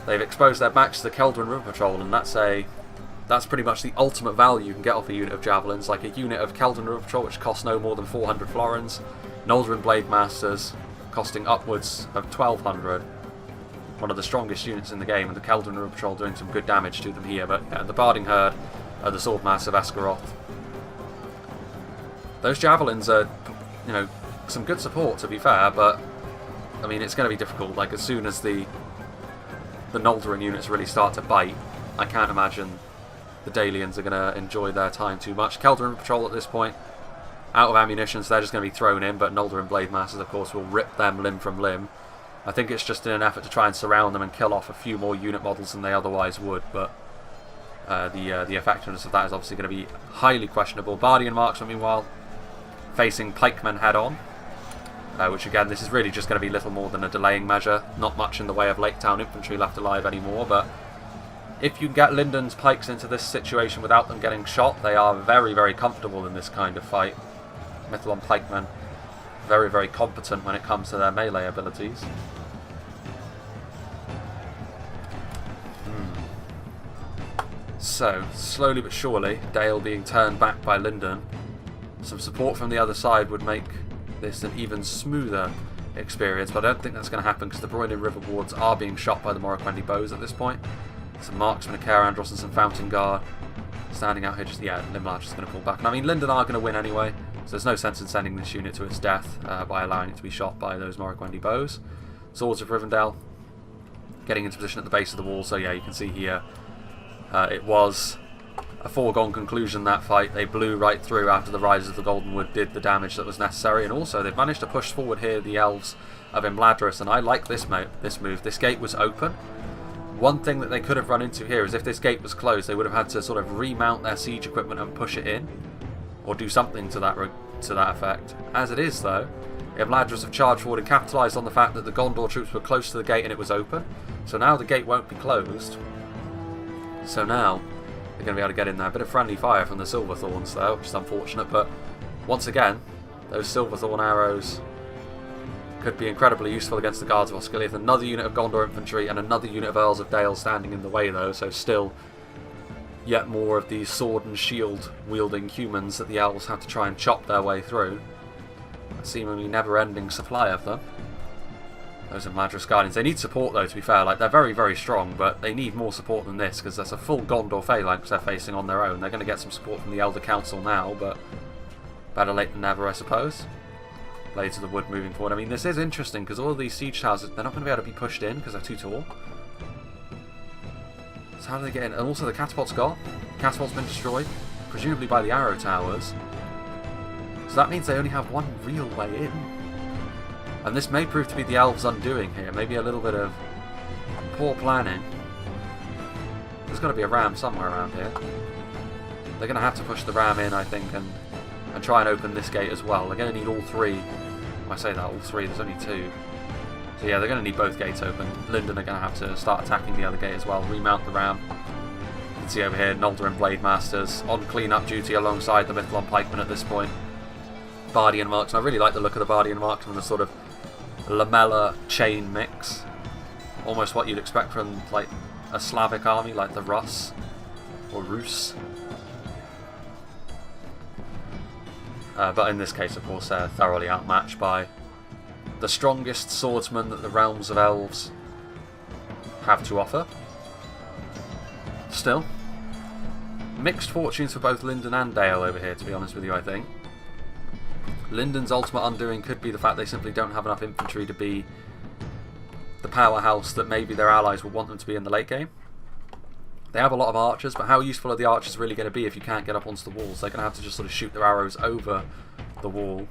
Speaker 1: they've exposed their backs to the Keldrin River Patrol, and that's pretty much the ultimate value you can get off a unit of Javelins, like a unit of Keldrin River Patrol which costs no more than 400 florins, Noldorin Blade Masters costing upwards of 1200. One of the strongest units in the game, and the Keldrin River Patrol doing some good damage to them here, but yeah, the Barding Herd are the Sword Mass of Esgaroth. Those Javelins are, you know, some good support to be fair, but I mean, it's going to be difficult. Like, as soon as the Noldorin units really start to bite, I can't imagine the Dalians are going to enjoy their time too much. Keldrin Patrol at this point, out of ammunition, so they're just going to be thrown in, but Noldorin Blade Masters, of course, will rip them limb from limb. I think it's just in an effort to try and surround them and kill off a few more unit models than they otherwise would, but the effectiveness of that is obviously going to be highly questionable. Bardian Marksman, meanwhile, facing pikemen head-on, which again, this is really just going to be little more than a delaying measure. Not much in the way of Lake Town infantry left alive anymore, but if you get Lindon's pikes into this situation without them getting shot, they are very, very comfortable in this kind of fight. Mithlon pikemen, very, very competent when it comes to their melee abilities. So, slowly but surely, Dale being turned back by Lindon. Some support from the other side would make this an even smoother experience, but I don't think that's going to happen because the Broyden River Wards are being shot by the Morroquendi bows at this point. Some marksmen, a Carandros and some Fountain Guard standing out here. Just, yeah, Imladris is going to pull back. And I mean, Lindon are going to win anyway, so there's no sense in sending this unit to its death by allowing it to be shot by those Morroquendi bows. Swords of Rivendell getting into position at the base of the wall, so yeah, you can see here it was a foregone conclusion, that fight. They blew right through after the Riders of the Golden Wood did the damage that was necessary, and also they've managed to push forward here the Elves of Imladris, and I like this move. This gate was open. One thing that they could have run into here is if this gate was closed, they would have had to sort of remount their siege equipment and push it in, or do something to that effect. As it is, though, Imladris have charged forward and capitalised on the fact that the Gondor troops were close to the gate and it was open, so now the gate won't be closed. So now they're going to be able to get in there. A bit of friendly fire from the Silverthorns though, which is unfortunate, but once again, those Silverthorn arrows could be incredibly useful against the Guards of Osgiliath. Another unit of Gondor infantry and another unit of Earls of Dale standing in the way though, so still yet more of these sword and shield wielding humans that the Elves have to try and chop their way through. A seemingly never-ending supply of them. Those are Imladris Guardians. They need support though, to be fair. Like, they're very, very strong, but they need more support than this, because that's a full Gondor phalanx they're facing on their own. They're going to get some support from the Elder Council now, but better late than never, I suppose. Blades of the Wood moving forward. I mean, this is interesting, because all of these siege towers, they're not going to be able to be pushed in, because they're too tall. So how do they get in? And also the catapult's gone. Catapult's been destroyed, presumably by the arrow towers. So that means they only have one real way in. And this may prove to be the Elves' undoing here. Maybe a little bit of poor planning. There's got to be a ram somewhere around here. They're going to have to push the ram in, I think, and try and open this gate as well. They're going to need all three. I say that, all three, there's only two. So yeah, they're going to need both gates open. Lindon are going to have to start attacking the other gate as well. Remount the ram. You can see over here, Noldorin Blade Masters on clean-up duty alongside the Mithlon Pikemen at this point. Bardian Marksman. I really like the look of the Bardian Marksman, the sort of lamella chain mix. Almost what you'd expect from like a Slavic army like the Rus or Rus. But in this case, of course, they're thoroughly outmatched by the strongest swordsman that the realms of elves have to offer. Still, mixed fortunes for both Lindon and Dale over here, to be honest with you, I think. Lindon's ultimate undoing could be the fact they simply don't have enough infantry to be the powerhouse that maybe their allies would want them to be in the late game. They have a lot of archers, but how useful are the archers really going to be if you can't get up onto the walls? They're going to have to just sort of shoot their arrows over the wall,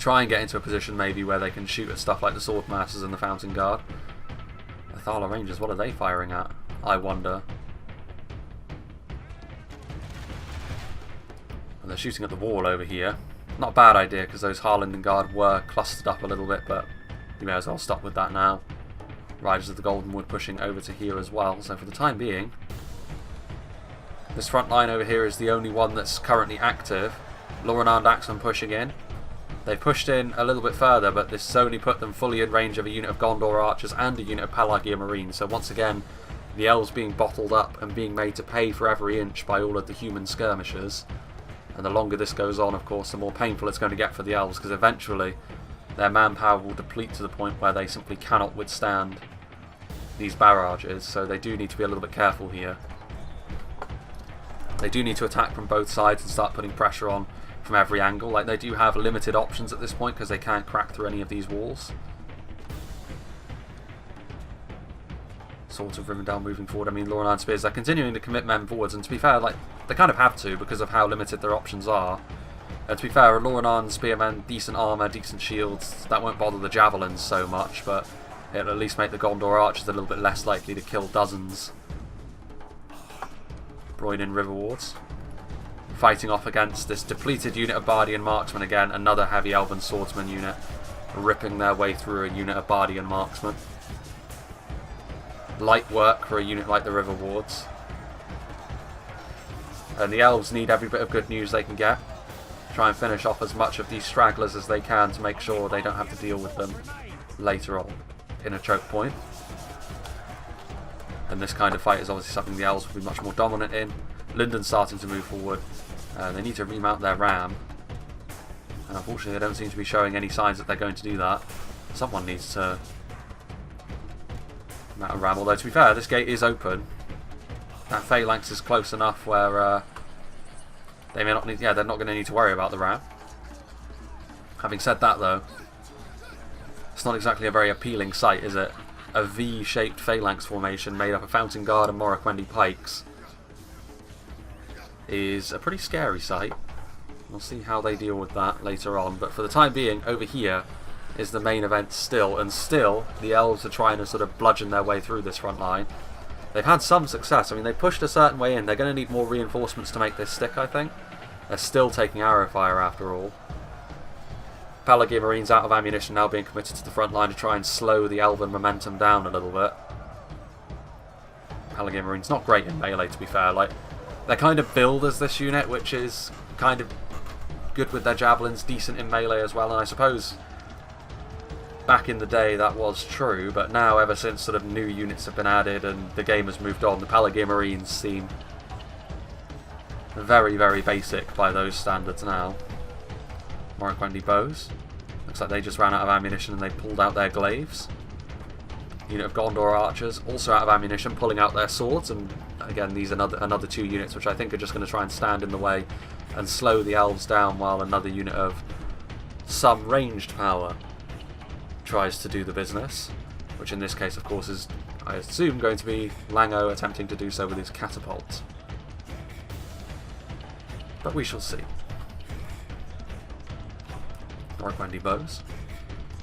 Speaker 1: try and get into a position maybe where they can shoot at stuff like the Swordmasters and the Fountain Guard. The Thala Rangers, what are they firing at? I wonder. And they're shooting at the wall over here. Not a bad idea, because those Harlenden Guard were clustered up a little bit, but you may as well stop with that now. Riders of the Goldenwood pushing over to here as well, so for the time being, this front line over here is the only one that's currently active. Lorenan and Axeman pushing in. They pushed in a little bit further, but this has only put them fully in range of a unit of Gondor archers and a unit of Pelagia Marines. So once again, the elves being bottled up and being made to pay for every inch by all of the human skirmishers. And the longer this goes on, of course, the more painful it's going to get for the elves, because eventually their manpower will deplete to the point where they simply cannot withstand these barrages. So they do need to be a little bit careful here. They do need to attack from both sides and start putting pressure on from every angle. Like, they do have limited options at this point because they can't crack through any of these walls. Sort of Rivendell moving forward. I mean, Lorenan Spears, they're continuing to commit men forwards, and to be fair, like, they kind of have to because of how limited their options are. And to be fair, Lorenan Spearmen, decent armour, decent shields, that won't bother the javelins so much, but it'll at least make the Gondor archers a little bit less likely to kill dozens. Broyden Riverwards fighting off against this depleted unit of Bardian Marksmen again, another heavy Elven Swordsman unit ripping their way through a unit of Bardian Marksmen. Light work for a unit like the Riverwards. And the elves need every bit of good news they can get. Try and finish off as much of these stragglers as they can to make sure they don't have to deal with them later on in a choke point. And this kind of fight is obviously something the elves will be much more dominant in. Lindon's starting to move forward. They need to remount their ram. And unfortunately they don't seem to be showing any signs that they're going to do that. Someone needs to mount a ram, although to be fair, this gate is open. That phalanx is close enough where they may not need, they're not going to need to worry about the ram. Having said that though, it's not exactly a very appealing sight, is it? A V-shaped phalanx formation made up of Fountain Guard and Morroquendi pikes is a pretty scary sight. We'll see how they deal with that later on, but for the time being, over here is the main event still, and still the elves are trying to sort of bludgeon their way through this front line. They've had some success. I mean, they pushed a certain way in. They're going to need more reinforcements to make this stick, I think. They're still taking arrow fire after all. Pelagia Marines out of ammunition, now being committed to the front line to try and slow the Elven momentum down a little bit. Pelagia Marines not great in melee, to be fair. Like, they're kind of billed as this unit, which is kind of good with their javelins, decent in melee as well, and I suppose back in the day that was true, but now ever since sort of new units have been added and the game has moved on, the Pelagia Marines seem very, very basic by those standards now. Morroquendi bows. Looks like they just ran out of ammunition and they pulled out their glaives. Unit of Gondor archers also out of ammunition, pulling out their swords, and again these are another two units which I think are just going to try and stand in the way and slow the elves down, while another unit of some ranged power tries to do the business, which in this case of course is, I assume, going to be Lango attempting to do so with his catapult. But we shall see. Morroquendi bows.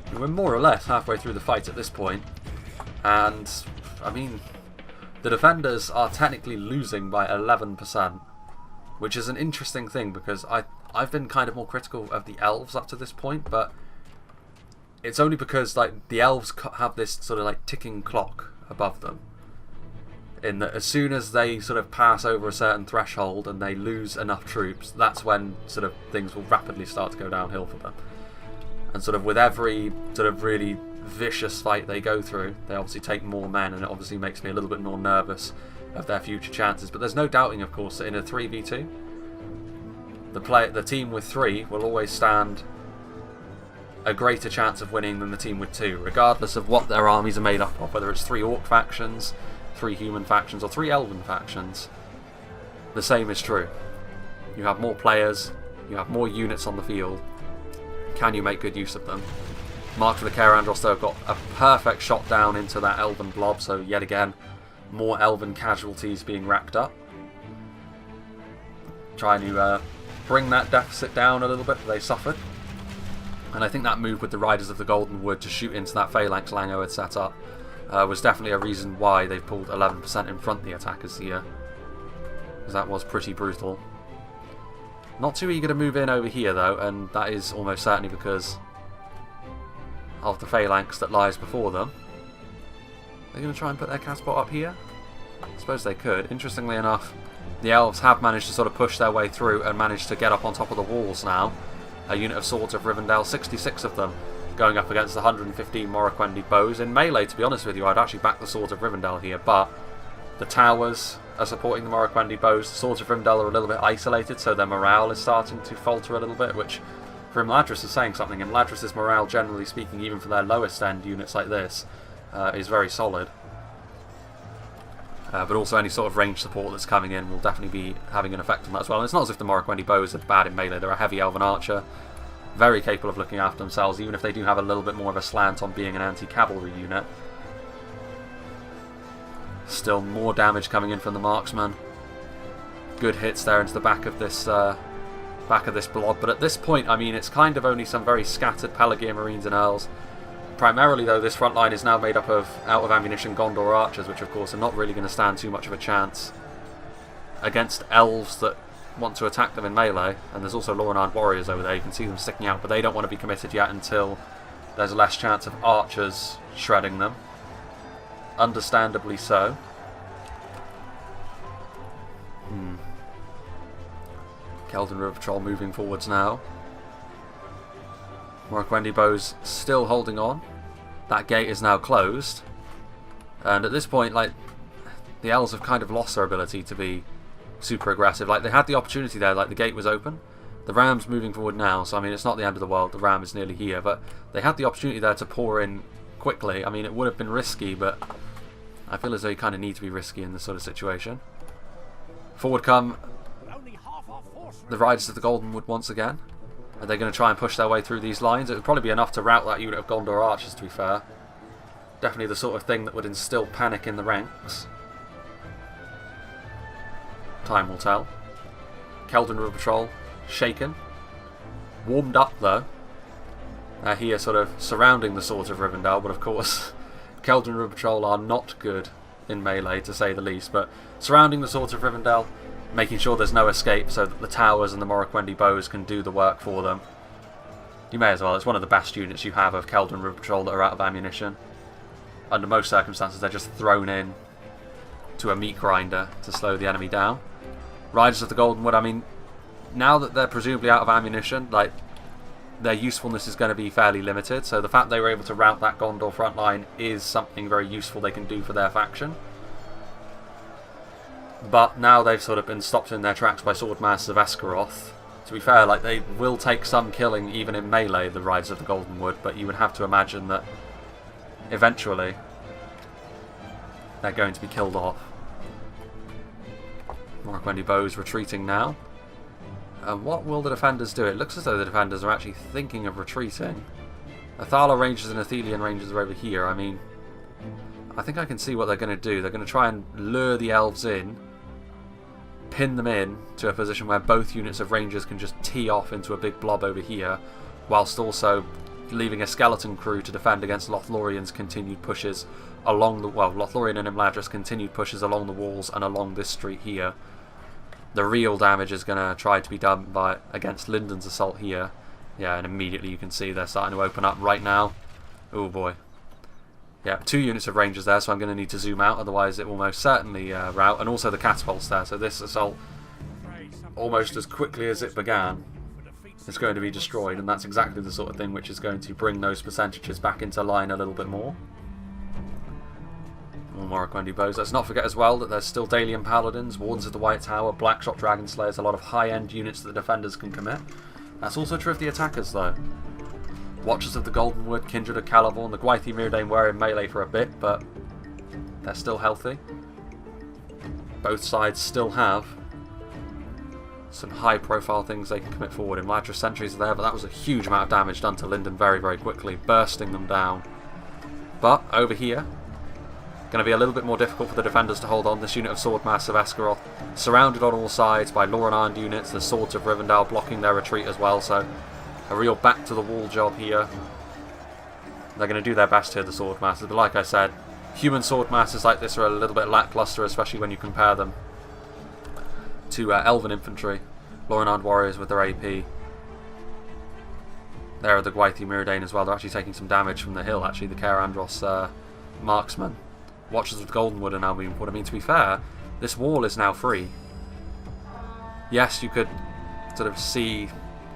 Speaker 1: And we're more or less halfway through the fight at this point, and I mean, the defenders are technically losing by 11%, which is an interesting thing because I've been kind of more critical of the elves up to this point, but it's only because like the elves have this sort of like ticking clock above them, in that as soon as they sort of pass over a certain threshold and they lose enough troops, that's when sort of things will rapidly start to go downhill for them. And sort of with every sort of really vicious fight they go through, they obviously take more men, and it obviously makes me a little bit more nervous of their future chances. But there's no doubting, of course, that in a 3v2, the team with 3 will always stand a greater chance of winning than the team with 2, regardless of what their armies are made up of, whether it's 3 orc factions, 3 human factions, or 3 elven factions. The same is true. You have more players, you have more units on the field. Can you make good use of them? Mark for the Carandros, though, have got a perfect shot down into that elven blob, so yet again, more elven casualties being racked up. Trying to bring that deficit down a little bit that they suffered. And I think that move with the Riders of the Golden Wood to shoot into that phalanx Lango had set up was definitely a reason why they've pulled 11% in front of the attackers here. Because that was pretty brutal. Not too eager to move in over here though, and that is almost certainly because of the phalanx that lies before them. They're going to try and put their catapult up here? I suppose they could. Interestingly enough, the elves have managed to sort of push their way through and managed to get up on top of the walls now. A unit of Swords of Rivendell, 66 of them, going up against the 115 Morroquendi bows. In melee, to be honest with you, I'd actually back the Swords of Rivendell here, but the towers are supporting the Morroquendi bows. The Swords of Rivendell are a little bit isolated, so their morale is starting to falter a little bit, which for Imladris is saying something. Imladris' morale, generally speaking, even for their lowest end units like this, is very solid. But also any sort of range support that's coming in will definitely be having an effect on that as well. And it's not as if the Morroquendi bows are bad in melee. They're a heavy elven archer, very capable of looking after themselves, even if they do have a little bit more of a slant on being an anti-cavalry unit. Still more damage coming in from the marksman. Good hits there into the back of this blob. But at this point, I mean, it's kind of only some very scattered Pelargir Marines and Earls. Primarily, though, this front line is now made up of out-of-ammunition Gondor archers, which, of course, are not really going to stand too much of a chance against elves that want to attack them in melee. And there's also Lorinard warriors over there. You can see them sticking out, but they don't want to be committed yet until there's less chance of archers shredding them. Understandably so. Keldon River Patrol moving forwards now. Morroquendi bows still holding on. That gate is now closed. And at this point, like, the elves have kind of lost their ability to be super aggressive. Like, they had the opportunity there, like, the gate was open. The ram's moving forward now, so I mean, it's not the end of the world. The ram is nearly here, but they had the opportunity there to pour in quickly. I mean, it would have been risky, but I feel as though you kind of need to be risky in this sort of situation. Forward come the Riders of the Golden Wood once again. Are they going to try and push their way through these lines? It would probably be enough to rout that unit of Gondor archers, to be fair. Definitely the sort of thing that would instill panic in the ranks. Time will tell. Keldon River Patrol shaken. Warmed up, though. Here sort of surrounding the Swords of Rivendell, but of course Keldon River Patrol are not good in melee, to say the least. But surrounding the Swords of Rivendell, making sure there's no escape so that the towers and the Morroquendi bows can do the work for them. You may as well. It's one of the best units you have of Keldon River Patrol that are out of ammunition. Under most circumstances, they're just thrown in to a meat grinder to slow the enemy down. Riders of the Golden Wood, I mean, now that they're presumably out of ammunition, like, their usefulness is going to be fairly limited. So the fact they were able to rout that Gondor front line is something very useful they can do for their faction. But now they've sort of been stopped in their tracks by Swordmasters of Esgaroth. To be fair, like, they will take some killing even in melee, the Riders of the Golden Wood, but you would have to imagine that eventually they're going to be killed off. Morroquendi bows retreating now. And what will the defenders do? It looks as though the defenders are actually thinking of retreating. Athala Rangers and Athelian Rangers are over here. I mean, I think I can see what they're going to do. They're going to try and lure the elves in, pin them in to a position where both units of Rangers can just tee off into a big blob over here, whilst also leaving a skeleton crew to defend against Lothlorien's continued pushes along the... well, Lothlorien and Imladris continued pushes along the walls and along this street here. The real damage is going to try to be done by against Lindon's assault here. Yeah, and immediately you can see they're starting to open up right now. Oh boy. Yeah, 2 units of Rangers there, so I'm going to need to zoom out, otherwise it will most certainly rout. And also the catapults there, so this assault, almost as quickly as it began, is going to be destroyed. And that's exactly the sort of thing which is going to bring those percentages back into line a little bit more. More Morroquendi bows. Let's not forget as well that there's still Dalian Paladins, Wardens of the White Tower, Blackshot Dragon Slayers, a lot of high-end units that the defenders can commit. That's also true of the attackers, though. Watchers of the Golden Wood, Kindred of Caliborn, the Gwythi Myrdain were in melee for a bit, but they're still healthy. Both sides still have some high-profile things they can commit forward. Imladris sentries are there, but that was a huge amount of damage done to Lindon very, very quickly, bursting them down. But over here, going to be a little bit more difficult for the defenders to hold on. This unit of Swordmasters of Esgaroth, surrounded on all sides by Lorinard units, the Swords of Rivendell blocking their retreat as well, so a real back-to-the-wall job here. They're going to do their best here, the Swordmasters, but like I said, human Swordmasters like this are a little bit lackluster, especially when you compare them to Elven Infantry, Lothlorien Warriors with their AP. There are the Gwaithir Myrdain as well. They're actually taking some damage from the hill, actually, the Caer Andros marksmen. Watchers with Goldenwood are now being put. I mean, to be fair, this wall is now free. Yes, you could sort of see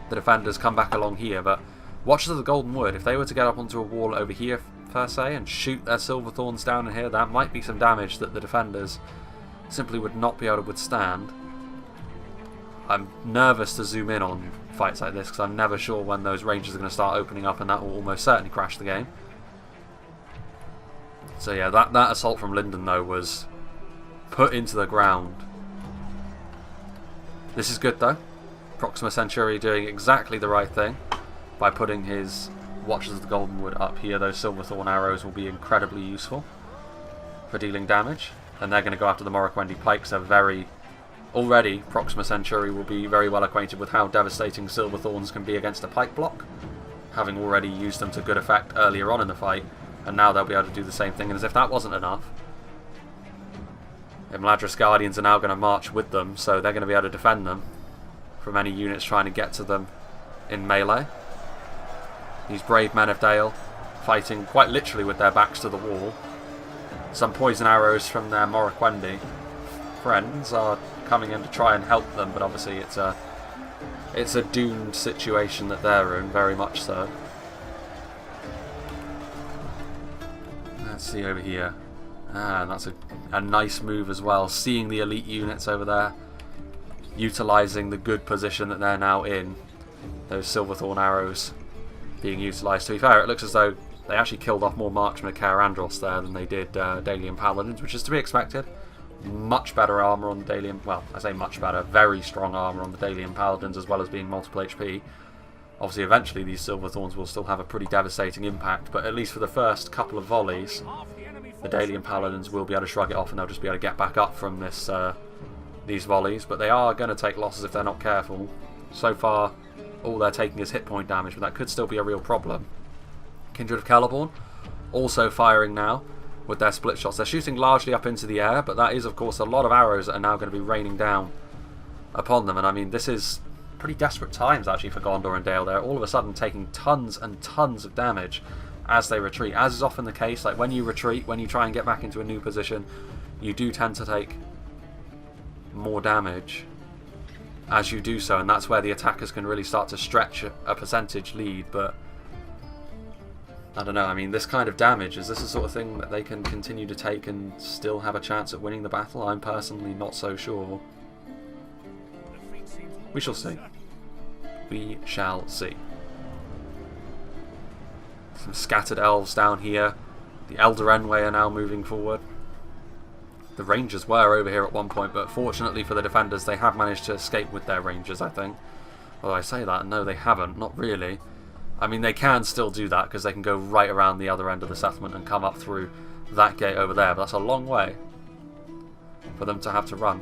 Speaker 1: the defenders come back along here, but Watchers of the Golden Wood, if they were to get up onto a wall over here, per se, and shoot their Silverthorns down in here, that might be some damage that the defenders simply would not be able to withstand. I'm nervous to zoom in on fights like this because I'm never sure when those ranges are going to start opening up, and that will almost certainly crash the game. So yeah, that assault from Lindon though was put into the ground. This is good though. Proxima Centuri doing exactly the right thing by putting his Watchers of the Golden Wood up here. Those Silverthorn arrows will be incredibly useful for dealing damage, and they're going to go after the Morroquendi pikes. They're very... Already, Proxima Centuri will be very well acquainted with how devastating Silverthorns can be against a pike block, having already used them to good effect earlier on in the fight, and now they'll be able to do the same thing. And as if that wasn't enough, Imladris Guardians are now going to march with them, so they're going to be able to defend them from any units trying to get to them in melee. These brave men of Dale fighting quite literally with their backs to the wall. Some poison arrows from their Morroquendi friends are coming in to try and help them, but obviously it's a doomed situation that they're in, very much so. Let's see over here. And that's a nice move as well, seeing the elite units over there, utilising the good position that they're now in. Those Silverthorn arrows being utilised. To be fair, it looks as though they actually killed off more marchmen of Caer Andros there than they did Dalian Paladins, which is to be expected. Much better armour on the Dalian, well, I say much better, very strong armour on the Dalian Paladins, as well as being multiple HP. Obviously, eventually these Silverthorns will still have a pretty devastating impact, but at least for the first couple of volleys, the Dalian Paladins will be able to shrug it off, and they'll just be able to get back up from this these volleys. But they are going to take losses if they're not careful. So far, all they're taking is hit point damage, but that could still be a real problem. Kindred of Celeborn also firing now with their split shots. They're shooting largely up into the air, but that is of course a lot of arrows that are now going to be raining down upon them. And I mean, this is pretty desperate times actually for Gondor and Dale. They're all of a sudden taking tons and tons of damage as they retreat, as is often the case. Like when you retreat, when you try and get back into a new position, you do tend to take more damage as you do so, and that's where the attackers can really start to stretch a percentage lead. But I don't know, I mean, this kind of damage, is this the sort of thing that they can continue to take and still have a chance at winning the battle? I'm personally not so sure. We shall see. We shall see. Some scattered elves down here. The Elder Enway are now moving forward. The Rangers were over here at one point, but fortunately for the defenders, they have managed to escape with their Rangers, I think. Although I say that, no, they haven't, not really. I mean, they can still do that because they can go right around the other end of the settlement and come up through that gate over there, but that's a long way for them to have to run.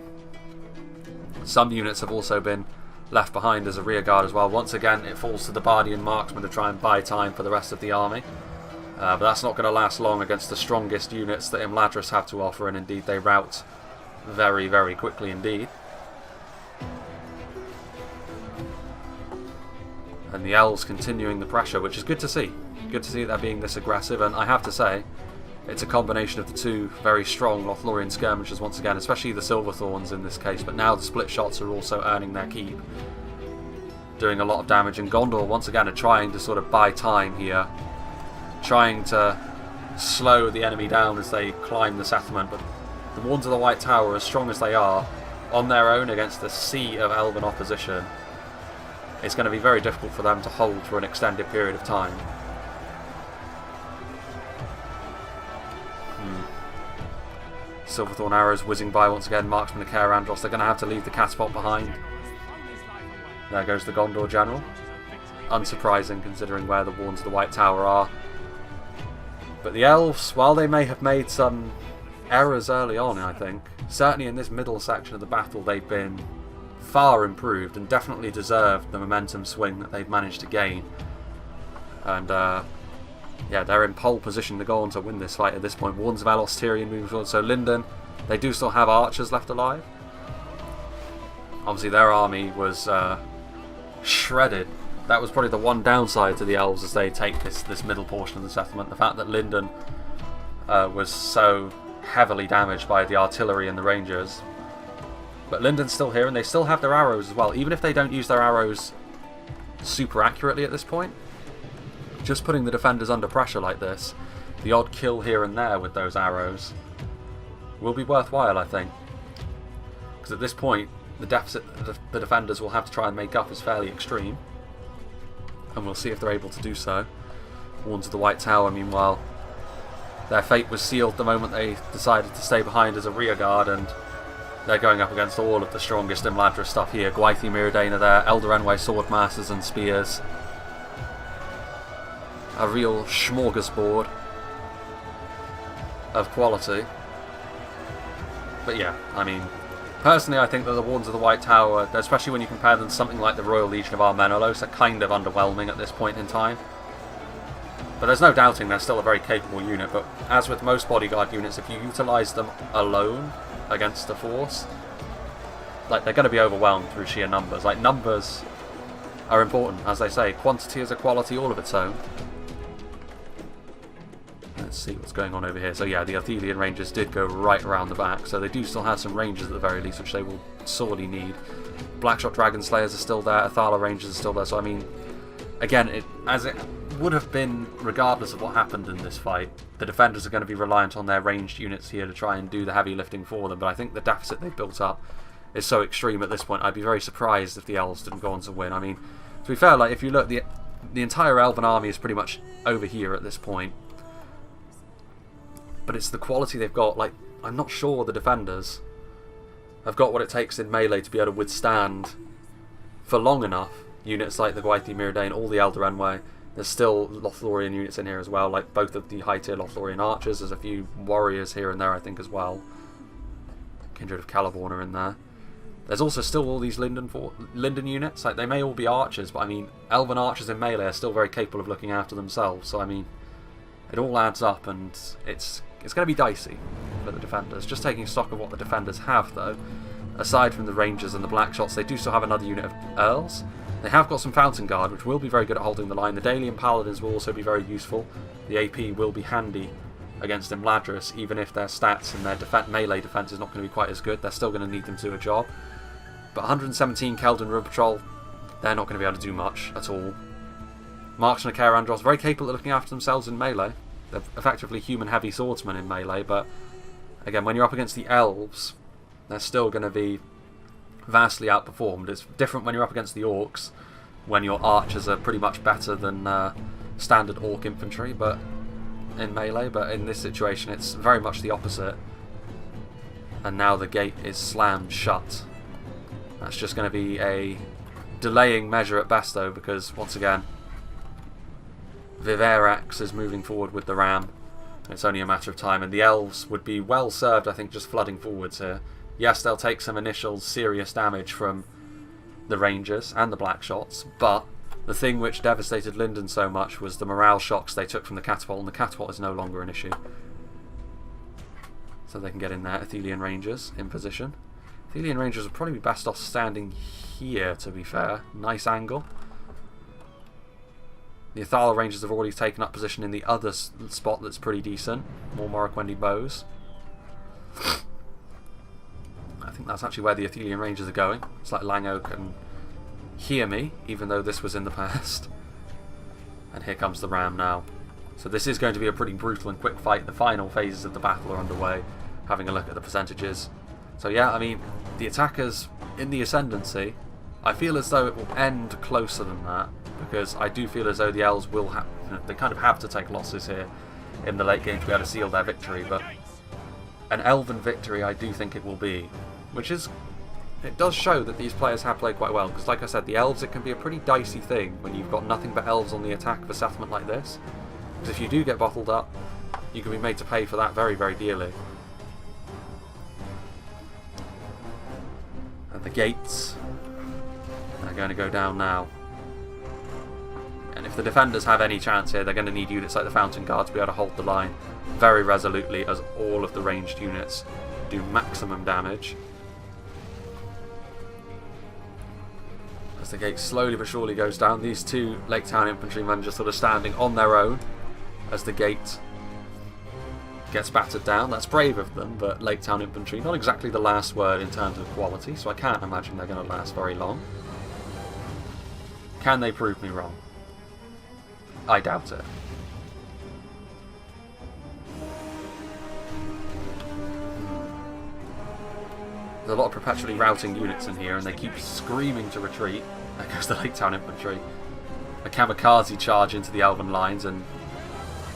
Speaker 1: Some units have also been left behind as a rear guard as well. Once again, it falls to the Bardian marksmen to try and buy time for the rest of the army. But that's not going to last long against the strongest units that Imladris have to offer, and indeed they rout very, very quickly indeed. And the elves continuing the pressure, which is good to see. Good to see they're being this aggressive, and I have to say, it's a combination of the two very strong Lothlorien skirmishers once again, especially the Silverthorns in this case, but now the split shots are also earning their keep, doing a lot of damage, and Gondor once again are trying to sort of buy time here, trying to slow the enemy down as they climb the settlement. But the Wards of the White Tower, as strong as they are, on their own against the sea of elven opposition, it's going to be very difficult for them to hold for an extended period of time. Silverthorn arrows whizzing by once again. Marksman of Caer Andros. They're going to have to leave the catspot behind. There goes the Gondor general. Unsurprising considering where the Wards of the White Tower are. But the elves, while they may have made some errors early on, I think, certainly in this middle section of the battle, they've been far improved and definitely deserved the momentum swing that they've managed to gain. And yeah, they're in pole position to go on to win this fight at this point. Wardens of Lothlorien moving forward. So Lindon, they do still have archers left alive. Obviously their army was shredded. That was probably the one downside to the elves as they take this middle portion of the settlement. The fact that Lindon was so heavily damaged by the artillery and the rangers. But Lindon's still here and they still have their arrows as well. Even if they don't use their arrows super accurately at this point, just putting the defenders under pressure like this, the odd kill here and there with those arrows, will be worthwhile, I think. Because at this point, the deficit that the defenders will have to try and make up is fairly extreme. And we'll see if they're able to do so. Wardens of the White Tower, meanwhile, their fate was sealed the moment they decided to stay behind as a rearguard, and they're going up against all of the strongest Imladris stuff here. Gwaithir Myrdain are there, Elder Enway sword masters and spears. A real smorgasbord of quality. But yeah, I mean, personally I think that the Wardens of the White Tower, especially when you compare them to something like the Royal Legion of Armenelos, are kind of underwhelming at this point in time. But there's no doubting they're still a very capable unit, but as with most bodyguard units, if you utilise them alone against the force, like, they're going to be overwhelmed through sheer numbers. Like, numbers are important, as they say. Quantity is a quality all of its own. Let's see what's going on over here. So yeah, the Athelian Rangers did go right around the back, so they do still have some Rangers at the very least, which they will sorely need. Blackshot Dragon Slayers are still there, Athala Rangers are still there, so I mean, again, as it would have been regardless of what happened in this fight, the defenders are going to be reliant on their ranged units here to try and do the heavy lifting for them, but I think the deficit they've built up is so extreme at this point, I'd be very surprised if the elves didn't go on to win. I mean, to be fair, like, if you look, the entire elven army is pretty much over here at this point. But it's the quality they've got. Like, I'm not sure the defenders have got what it takes in melee to be able to withstand for long enough units like the Gwaithir Myrdain, all the Elder Enway. There's still Lothlorien units in here as well, like both of the high tier Lothlorien archers. There's a few warriors here and there, I think, as well. Kindred of Caliborn are in there. There's also still all these Lindon units. Like, they may all be archers, but I mean, elven archers in melee are still very capable of looking after themselves. So I mean, it all adds up, and it's going to be dicey for the defenders. Just taking stock of what the defenders have, though, aside from the Rangers and the Blackshots, they do still have another unit of Earls. They have got some Fountain Guard, which will be very good at holding the line. The Dalian Paladins will also be very useful. The AP will be handy against Imladris, even if their stats and their melee defense is not going to be quite as good. They're still going to need them to do a job. But 117 Keldon River Patrol, they're not going to be able to do much at all. Marksman of Caer Andros, very capable at looking after themselves in melee. They're effectively human-heavy swordsmen in melee, but again, when you're up against the elves, they're still going to be vastly outperformed. It's different when you're up against the orcs, when your archers are pretty much better than standard orc infantry, but in melee. But in this situation, it's very much the opposite. And now the gate is slammed shut. That's just going to be a delaying measure at best, though, because once again, Viverax is moving forward with the ram. It's only a matter of time, and the elves would be well served, I think, just flooding forwards here. Yes, they'll take some initial serious damage from the Rangers and the Blackshots, but the thing which devastated Lindon so much was the morale shocks they took from the catapult, and the catapult is no longer an issue. So they can get in there. Athelian Rangers in position. Athelian Rangers would probably be best off standing here, to be fair. Nice angle. The Athala Rangers have already taken up position in the other spot that's pretty decent. More Morroquendi bows. I think that's actually where the Athelian Rangers are going. It's like Langoak and Hear Me, even though this was in the past. And here comes the ram now. So this is going to be a pretty brutal and quick fight. The final phases of the battle are underway. Having a look at the percentages. So yeah, I mean, the attackers in the ascendancy, I feel as though it will end closer than that, because I do feel as though the elves will have, they kind of have to take losses here in the late game to be able to seal their victory, but an elven victory I do think it will be, which is, it does show that these players have played quite well, because like I said, the elves, it can be a pretty dicey thing when you've got nothing but elves on the attack of a settlement like this, because if you do get bottled up, you can be made to pay for that very, very dearly. And the gates They're going to go down now. And if the defenders have any chance here, they're going to need units like the Fountain Guard to be able to hold the line very resolutely, as all of the ranged units do maximum damage. As the gate slowly but surely goes down, these two Lake Town infantrymen just sort of standing on their own as the gate gets battered down. That's brave of them, but Lake Town infantry, not exactly the last word in terms of quality, so I can't imagine they're going to last very long. Can they prove me wrong? I doubt it. There's a lot of perpetually routing units in here, and they keep screaming to retreat. There goes the Lake Town infantry. A kamikaze charge into the Elven lines, and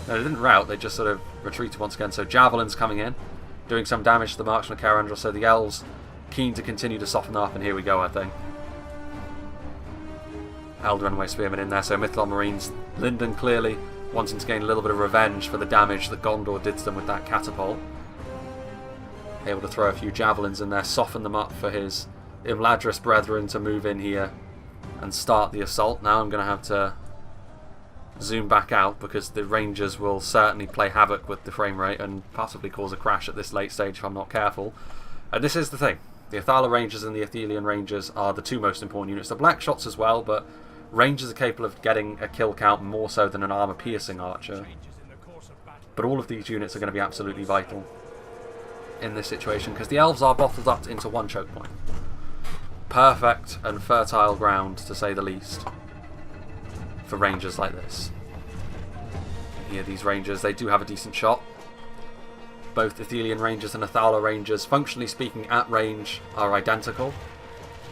Speaker 1: no, they didn't rout, they just sort of retreated once again. So javelins coming in, doing some damage to the marksman Carandros. So the elves keen to continue to soften up, and here we go, I think. Eldraenway Spearmen in there, so Mythlon Marines. Lindon clearly wanting to gain a little bit of revenge for the damage that Gondor did to them with that catapult. Able to throw a few javelins in there, soften them up for his Imladris brethren to move in here and start the assault. Now I'm going to have to zoom back out because the Rangers will certainly play havoc with the frame rate and possibly cause a crash at this late stage if I'm not careful. And this is the thing. The Athala Rangers and the Athelian Rangers are the two most important units. The Black Shots as well, but Rangers are capable of getting a kill count more so than an armor-piercing archer. But all of these units are going to be absolutely vital in this situation because the elves are bottled up into one choke point. Perfect and fertile ground, to say the least, for Rangers like this. Here, these Rangers, they do have a decent shot. Both Athelian Rangers and Athala Rangers, functionally speaking, at range, are identical.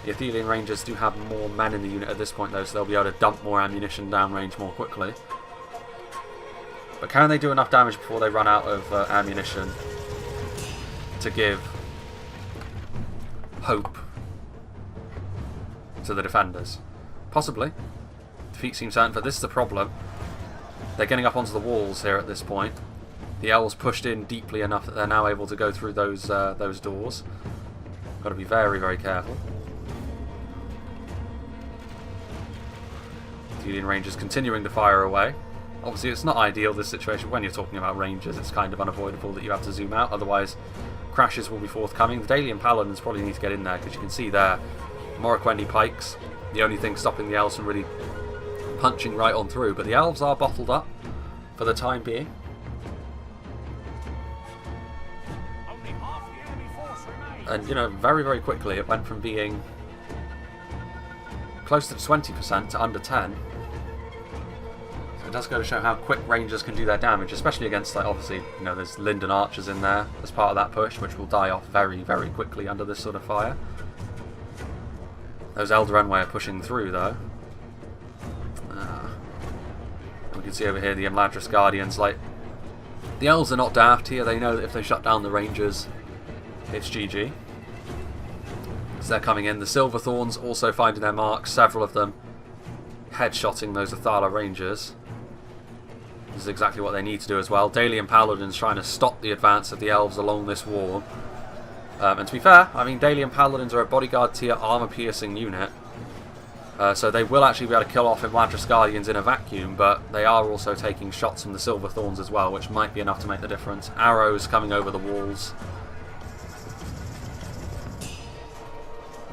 Speaker 1: The Athelian Rangers do have more men in the unit at this point, though, so they'll be able to dump more ammunition downrange more quickly. But can they do enough damage before they run out of ammunition to give hope to the defenders? Possibly. Defeat seems certain, but this is the problem. They're getting up onto the walls here at this point. The elves pushed in deeply enough that they're now able to go through those doors. Got to be very, very careful. Athelian Rangers continuing to fire away. Obviously, it's not ideal, this situation. When you're talking about Rangers, it's kind of unavoidable that you have to zoom out, otherwise crashes will be forthcoming. The Dalian Paladins probably need to get in there, because you can see there, Morroquendi pikes, the only thing stopping the elves from really punching right on through. But the elves are bottled up for the time being. And, you know, very, very quickly it went from being close to 20% to under 10. So it does go to show how quick Rangers can do their damage, especially against, like, obviously, you know, there's Lindon archers in there as part of that push, which will die off very, very quickly under this sort of fire. Those Eldraenway are pushing through, though. We can see over here the Imladris Guardians. Like, the elves are not daft here. They know that if they shut down the Rangers, it's GG. So they're coming in. The Silverthorns also finding their marks. Several of them headshotting those Athala Rangers. This is exactly what they need to do as well. Dalian Paladins trying to stop the advance of the elves along this wall. And to be fair, I mean, Dalian Paladins are a bodyguard tier armor-piercing unit. So they will actually be able to kill off Imladris Guardians in a vacuum, but they are also taking shots from the Silverthorns as well, which might be enough to make the difference. Arrows coming over the walls.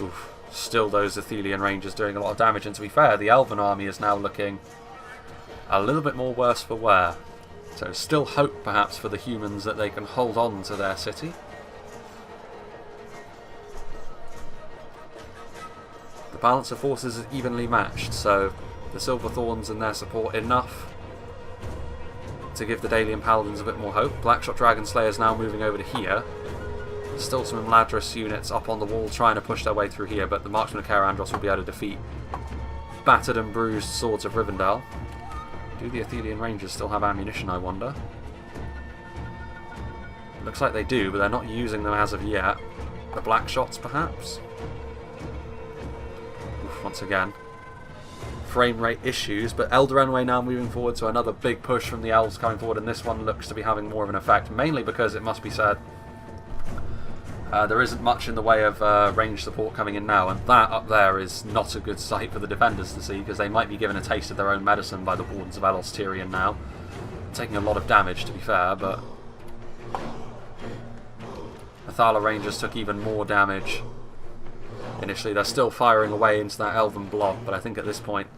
Speaker 1: Oof. Still those Athelian Rangers doing a lot of damage, and to be fair, the Elven army is now looking a little bit more worse for wear. So still hope perhaps for the humans that they can hold on to their city. The balance of forces is evenly matched, so the Silverthorns and their support enough to give the Dalian Paladins a bit more hope. Blackshot Dragon Slayers now moving over to here. Still some Imladris units up on the wall trying to push their way through here, but the Marksmen of Carandros will be able to defeat battered and bruised Swords of Rivendell. Do the Athelian Rangers still have ammunition, I wonder? Looks like they do, but they're not using them as of yet. The Black Shots, perhaps? Oof, once again. Frame rate issues, but Eldraenway now moving forward, so another big push from the elves coming forward, and this one looks to be having more of an effect, mainly because, it must be said, There isn't much in the way of range support coming in now, and that up there is not a good sight for the defenders to see, because they might be given a taste of their own medicine by the Wardens of Lothlorien now. Taking a lot of damage, to be fair, but the Thala Rangers took even more damage. Initially, they're still firing away into that Elven blob, but I think at this point,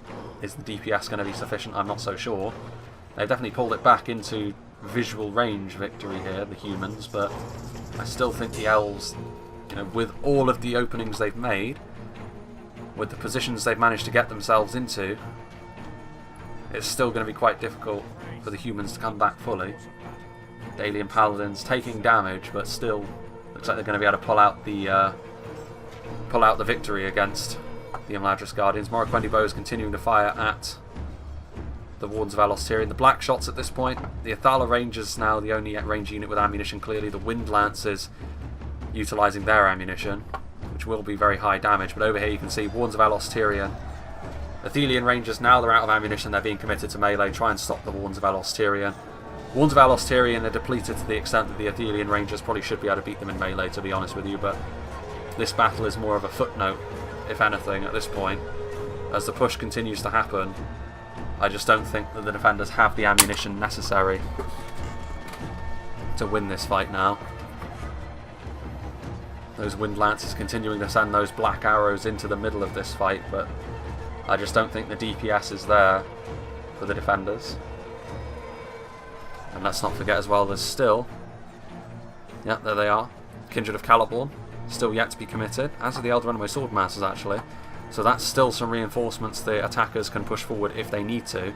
Speaker 1: is the DPS going to be sufficient? I'm not so sure. They've definitely pulled it back into visual range victory here, the humans, but I still think the elves, you know, with all of the openings they've made, with the positions they've managed to get themselves into, it's still going to be quite difficult for the humans to come back fully. Dalian Paladins taking damage, but still looks like they're going to be able to pull out the victory against the Imladris Guardians. Morroquendi bows continuing to fire at the Wardens of Lothlorien. The Black Shots at this point. The Athala Rangers now the only range unit with ammunition, clearly. The Wind Lancers utilising their ammunition, which will be very high damage. But over here you can see Wardens of Lothlorien. Athelian Rangers, now they're out of ammunition, they're being committed to melee. Try and stop the Wardens of Lothlorien. Wardens of Lothlorien are depleted to the extent that the Athelian Rangers probably should be able to beat them in melee, to be honest with you. But this battle is more of a footnote, if anything, at this point. As the push continues to happen, I just don't think that the defenders have the ammunition necessary to win this fight now. Those Wind Lancers continuing to send those black arrows into the middle of this fight, but I just don't think the DPS is there for the defenders. And let's not forget as well, there's still... yeah, there they are. Kindred of Celeborn, still yet to be committed, as are the Elder Runaway Swordmasters actually. So that's still some reinforcements the attackers can push forward if they need to.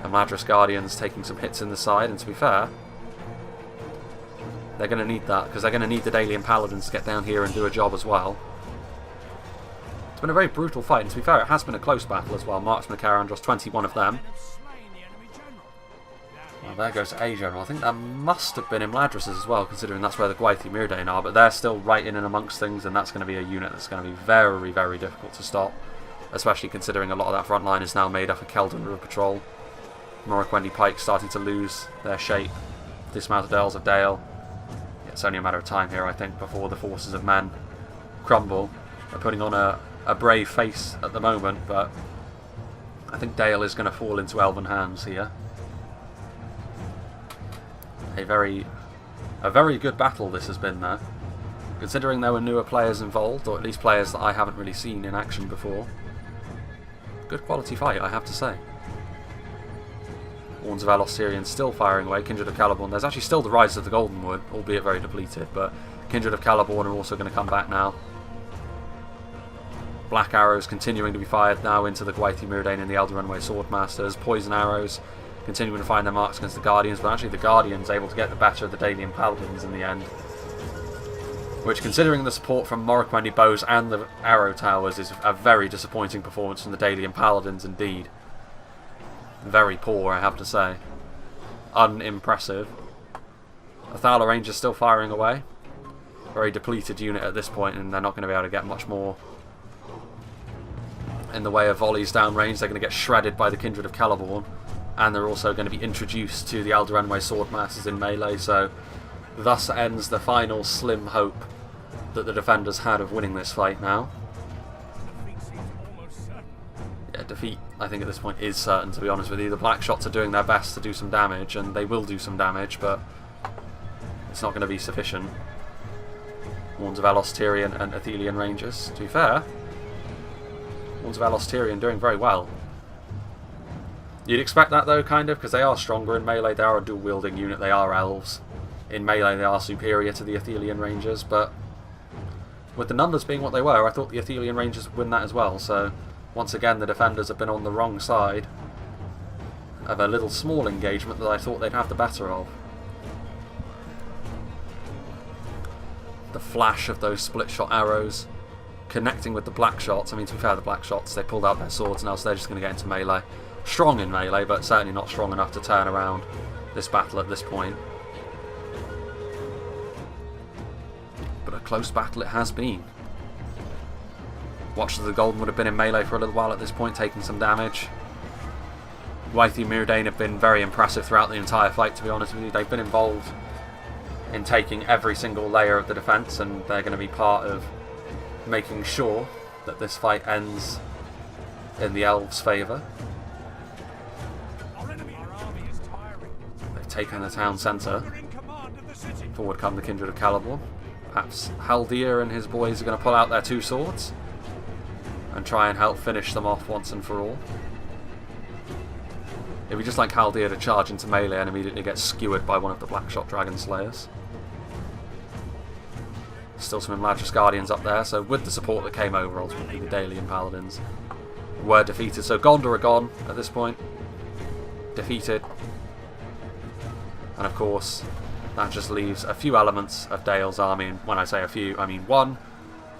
Speaker 1: Imladris Guardians taking some hits in the side, and to be fair, they're going to need that, because they're going to need the Dalian Paladins to get down here and do a job as well. It's been a very brutal fight, and to be fair, it has been a close battle as well. Marksman of Karandros, 21 of them. Well, there goes A General. I think that must have been Imladris as well, considering that's where the Gwaithir Myrdain are, but they're still right in and amongst things, and that's going to be a unit that's going to be very, very difficult to stop, especially considering a lot of that front line is now made up of Keldon River Patrol. Morroquendi Pike starting to lose their shape. Dismounted Earls of Dale. Yeah, it's only a matter of time here, I think, before the forces of men crumble. They're putting on a brave face at the moment, but I think Dale is going to fall into Elven hands here. A very good battle this has been there, considering there were newer players involved, or at least players that I haven't really seen in action before. Good quality fight, I have to say. Wardens of Lothlorien still firing away. Kindred of Celeborn. There's actually still the Riders of the Goldenwood, albeit very depleted, but Kindred of Celeborn are also going to come back now. Black arrows continuing to be fired now into the Gwaithir Myrdain and the Elder Runaway Swordmasters. Poison arrows continuing to find their marks against the Guardians, but actually the Guardians able to get the better of the Dalian Paladins in the end. Which, considering the support from Morroquendi bows and the arrow towers, is a very disappointing performance from the Dalian Paladins indeed. Very poor, I have to say. Unimpressive. Athala Rangers still firing away. Very depleted unit at this point, and they're not going to be able to get much more in the way of volleys downrange. They're going to get shredded by the Kindred of Celeborn. And they're also going to be introduced to the Elder Runaway Swordmasters in melee, so thus ends the final slim hope that the defenders had of winning this fight now. Yeah, defeat, I think at this point, is certain, to be honest with you. The Black Shots are doing their best to do some damage, and they will do some damage, but it's not going to be sufficient. Wardens of Lothlorien and Athelian Rangers, to be fair, Wardens of Lothlorien doing very well. You'd expect that though, kind of, because they are stronger in melee. They are a dual-wielding unit. They are elves. In melee, they are superior to the Athelian Rangers, but with the numbers being what they were, I thought the Athelian Rangers would win that as well. So, once again, the defenders have been on the wrong side of a little small engagement that I thought they'd have the better of. The flash of those split-shot arrows connecting with the Black Shots. I mean, to be fair, the Black Shots, they pulled out their swords now, so they're just going to get into melee. Strong in melee, but certainly not strong enough to turn around this battle at this point. But a close battle it has been. Watchers of the Golden would have been in melee for a little while at this point, taking some damage. Gwaithir Myrdain have been very impressive throughout the entire fight, to be honest with you. They've been involved in taking every single layer of the defence, and they're going to be part of making sure that this fight ends in the elves' favour. They've taken the town centre. Forward come the Kindred of Celeborn. Perhaps Haldir and his boys are going to pull out their two swords and try and help finish them off once and for all. It'd be just like Haldir to charge into melee and immediately get skewered by one of the Blackshot Dragon Slayers. Still some Imladris Guardians up there, so with the support that came over, ultimately the Dalian Paladins were defeated. So Gondor are gone at this point. Defeated. And of course, that just leaves a few elements of Dale's army, and when I say a few, I mean one,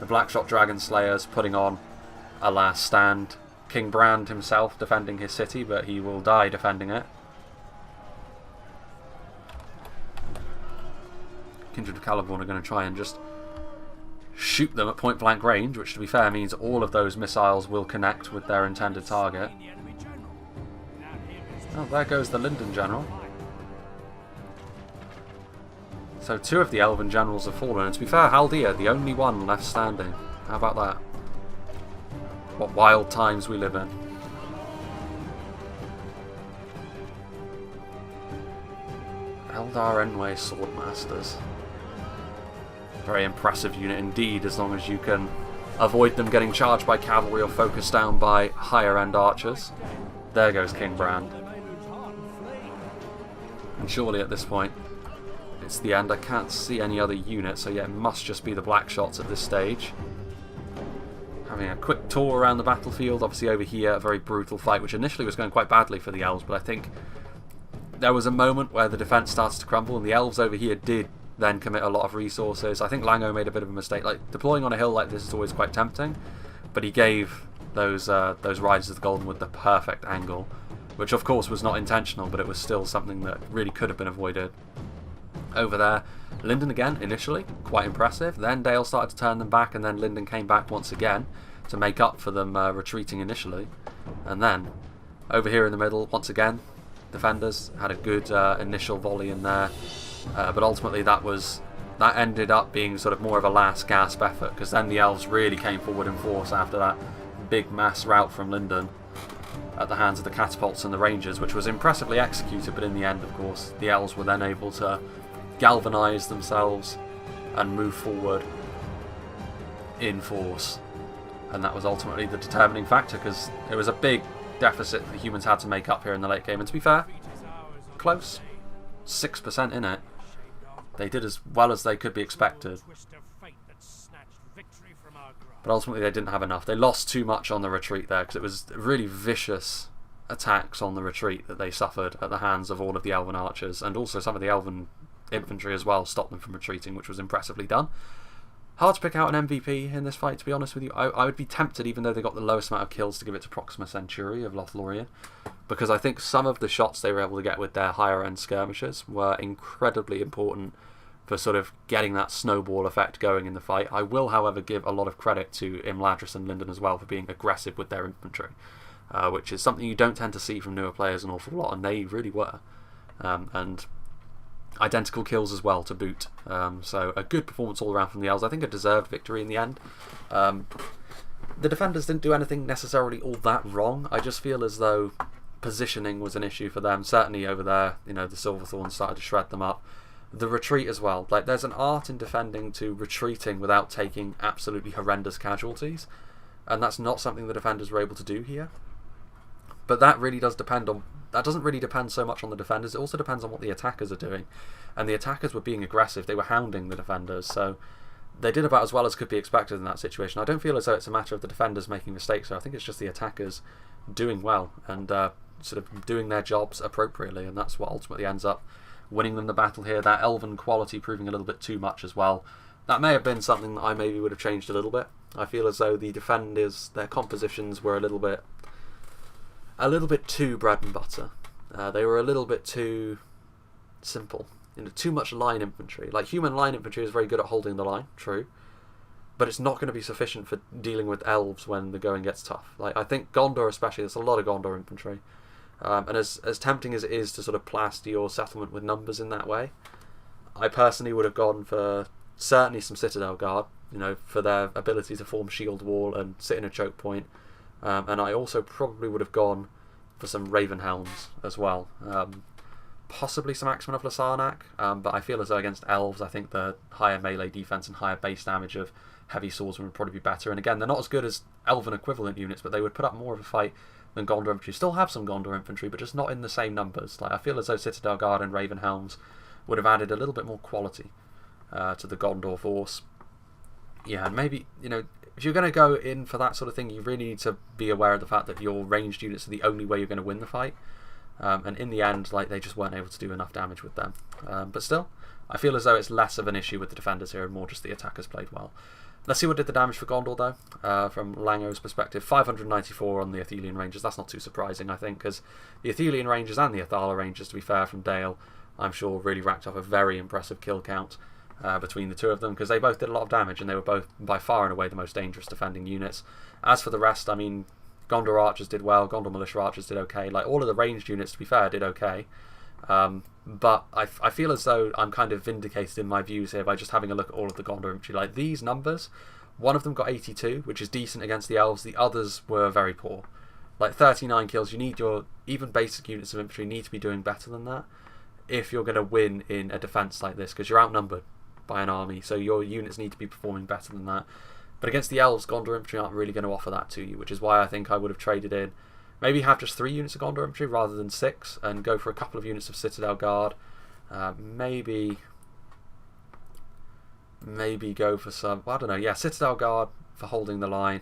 Speaker 1: the Blackshot Dragon Slayers putting on a last stand. King Brand himself defending his city, but he will die defending it. Kindred of Celeborn are going to try and just shoot them at point blank range, which to be fair means all of those missiles will connect with their intended target. Oh, there goes the Lindon general. So two of the elven generals have fallen, and to be fair, Haldir, the only one left standing. How about that? What wild times we live in. Eldar Enway Swordmasters. Very impressive unit indeed, as long as you can avoid them getting charged by cavalry or focused down by higher end archers. There goes King Brand. And surely at this point it's the end. I can't see any other unit, so yeah, it must just be the Blackshots at this stage. Having a quick tour around the battlefield. Obviously over here a very brutal fight, which initially was going quite badly for the elves, but I think there was a moment where the defence started to crumble, and the elves over here did then commit a lot of resources. I think Lango made a bit of a mistake. Like, deploying on a hill like this is always quite tempting, but he gave those Riders of the Goldenwood the perfect angle, which of course was not intentional, but it was still something that really could have been avoided. Over there, Lindon again, initially, quite impressive. Then Dale started to turn them back, and then Lindon came back once again to make up for them retreating initially. And then, over here in the middle, once again, defenders had a good initial volley in there. But ultimately that ended up being sort of more of a last gasp effort, because then the elves really came forward in force after that big mass rout from Lindon at the hands of the catapults and the rangers, which was impressively executed, but in the end, of course, the elves were then able to galvanise themselves and move forward in force, and that was ultimately the determining factor, because it was a big deficit the humans had to make up here in the late game. And to be fair, close, 6% in it. They did as well as they could be expected, but ultimately they didn't have enough. They lost too much on the retreat there, because it was really vicious attacks on the retreat that they suffered at the hands of all of the elven archers, and also some of the elven infantry as well stopped them from retreating, which was impressively done. Hard to pick out an MVP in this fight, to be honest with you. I would be tempted, even though they got the lowest amount of kills, to give it to Proxima Centuri of Lothlorien, because I think some of the shots they were able to get with their higher end skirmishers were incredibly important for sort of getting that snowball effect going in the fight. I will, however, give a lot of credit to Imladris and Lindon as well for being aggressive with their infantry, which is something you don't tend to see from newer players an awful lot, and they really were. And identical kills as well to boot. So a good performance all around from the elves. I think a deserved victory in the end. The defenders didn't do anything necessarily all that wrong. I just feel as though positioning was an issue for them. Certainly over there, you know, the Silverthorns started to shred them up. The retreat as well. Like, there's an art in defending to retreating without taking absolutely horrendous casualties, and that's not something the defenders were able to do here. But that really does depend on... That doesn't really depend so much on the defenders. It also depends on what the attackers are doing. And the attackers were being aggressive. They were hounding the defenders. So they did about as well as could be expected in that situation. I don't feel as though it's a matter of the defenders making mistakes. So I think it's just the attackers doing well and sort of doing their jobs appropriately. And that's what ultimately ends up winning them the battle here. That elven quality proving a little bit too much as well. That may have been something that I maybe would have changed a little bit. I feel as though the defenders, their compositions were a little bit too bread and butter. They were a little bit too simple. You know, too much line infantry. Like, human line infantry is very good at holding the line, true, but it's not going to be sufficient for dealing with elves when the going gets tough. Like, I think Gondor especially, there's a lot of Gondor infantry, and as tempting as it is to sort of plaster your settlement with numbers in that way, I personally would have gone for certainly some Citadel Guard, you know, for their ability to form shield wall and sit in a choke point. And I also probably would have gone for some Raven Helms as well. Possibly some Axemen of Lasarnak, but I feel as though against elves, I think the higher melee defense and higher base damage of heavy swordsmen would probably be better. And again, they're not as good as elven equivalent units, but they would put up more of a fight than Gondor infantry. Still have some Gondor infantry, but just not in the same numbers. Like, I feel as though Citadel Guard and Raven Helms would have added a little bit more quality to the Gondor force. Yeah, and maybe, you know, if you're going to go in for that sort of thing, you really need to be aware of the fact that your ranged units are the only way you're going to win the fight. And in the end, like, they just weren't able to do enough damage with them. But still, I feel as though it's less of an issue with the defenders here and more just the attackers played well. Let's see what did the damage for Gondor, though, from Lango's perspective. 594 on the Athelian Rangers. That's not too surprising, I think, because the Athelian Rangers and the Athala Rangers, to be fair, from Dale, I'm sure really racked up a very impressive kill count between the two of them, because they both did a lot of damage and they were both by far and away the most dangerous defending units. As for the rest, I mean, Gondor Archers did well, Gondor Militia Archers did okay, like all of the ranged units, to be fair, did okay. But I feel as though I'm kind of vindicated in my views here by just having a look at all of the Gondor infantry. Like, these numbers, one of them got 82, which is decent against the elves, the others were very poor. Like 39 kills, you need your, even basic units of infantry need to be doing better than that if you're going to win in a defence like this, because you're outnumbered by an army, so your units need to be performing better than that. But against the elves, Gondor infantry aren't really going to offer that to you, which is why I think I would have traded in, maybe have just 3 units of Gondor infantry rather than 6, and go for a couple of units of Citadel Guard. Maybe go for some, I don't know, yeah, Citadel Guard for holding the line,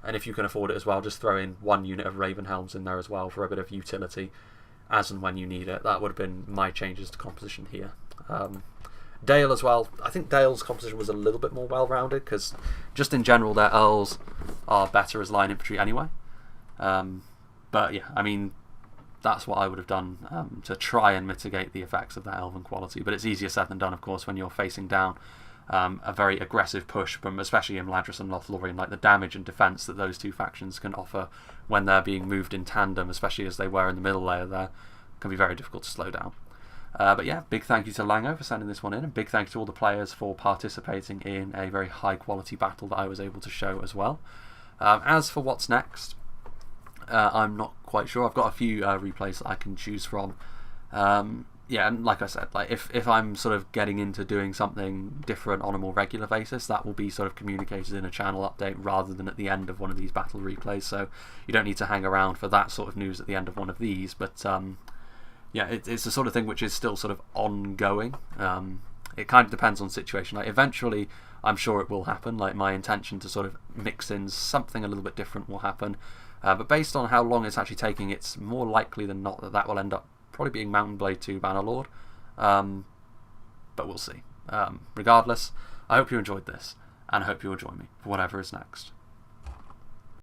Speaker 1: and if you can afford it as well, just throw in 1 unit of Raven Helms in there as well for a bit of utility as and when you need it. That would have been my changes to composition here. Dale as well, I think Dale's composition was a little bit more well-rounded, because just in general their Earls are better as line infantry anyway. But yeah, I mean, that's what I would have done to try and mitigate the effects of that elven quality. But it's easier said than done, of course, when you're facing down a very aggressive push from especially Imladris and Lothlorien. Like, the damage and defence that those two factions can offer when they're being moved in tandem, especially as they were in the middle layer there, can be very difficult to slow down. But yeah, big thank you to Lango for sending this one in, and big thank you to all the players for participating in a very high quality battle that I was able to show as well. As for what's next, I'm not quite sure. I've got a few replays that I can choose from. Yeah, and like I said, like if I'm sort of getting into doing something different on a more regular basis, that will be sort of communicated in a channel update rather than at the end of one of these battle replays. So you don't need to hang around for that sort of news at the end of one of these. But yeah, it's the sort of thing which is still sort of ongoing. It kind of depends on situation. Like, eventually, I'm sure it will happen. Like, my intention to sort of mix in something a little bit different will happen. But based on how long it's actually taking, it's more likely than not that that will end up probably being Mountain Blade 2 Bannerlord. But we'll see. Regardless, I hope you enjoyed this, and I hope you'll join me for whatever is next.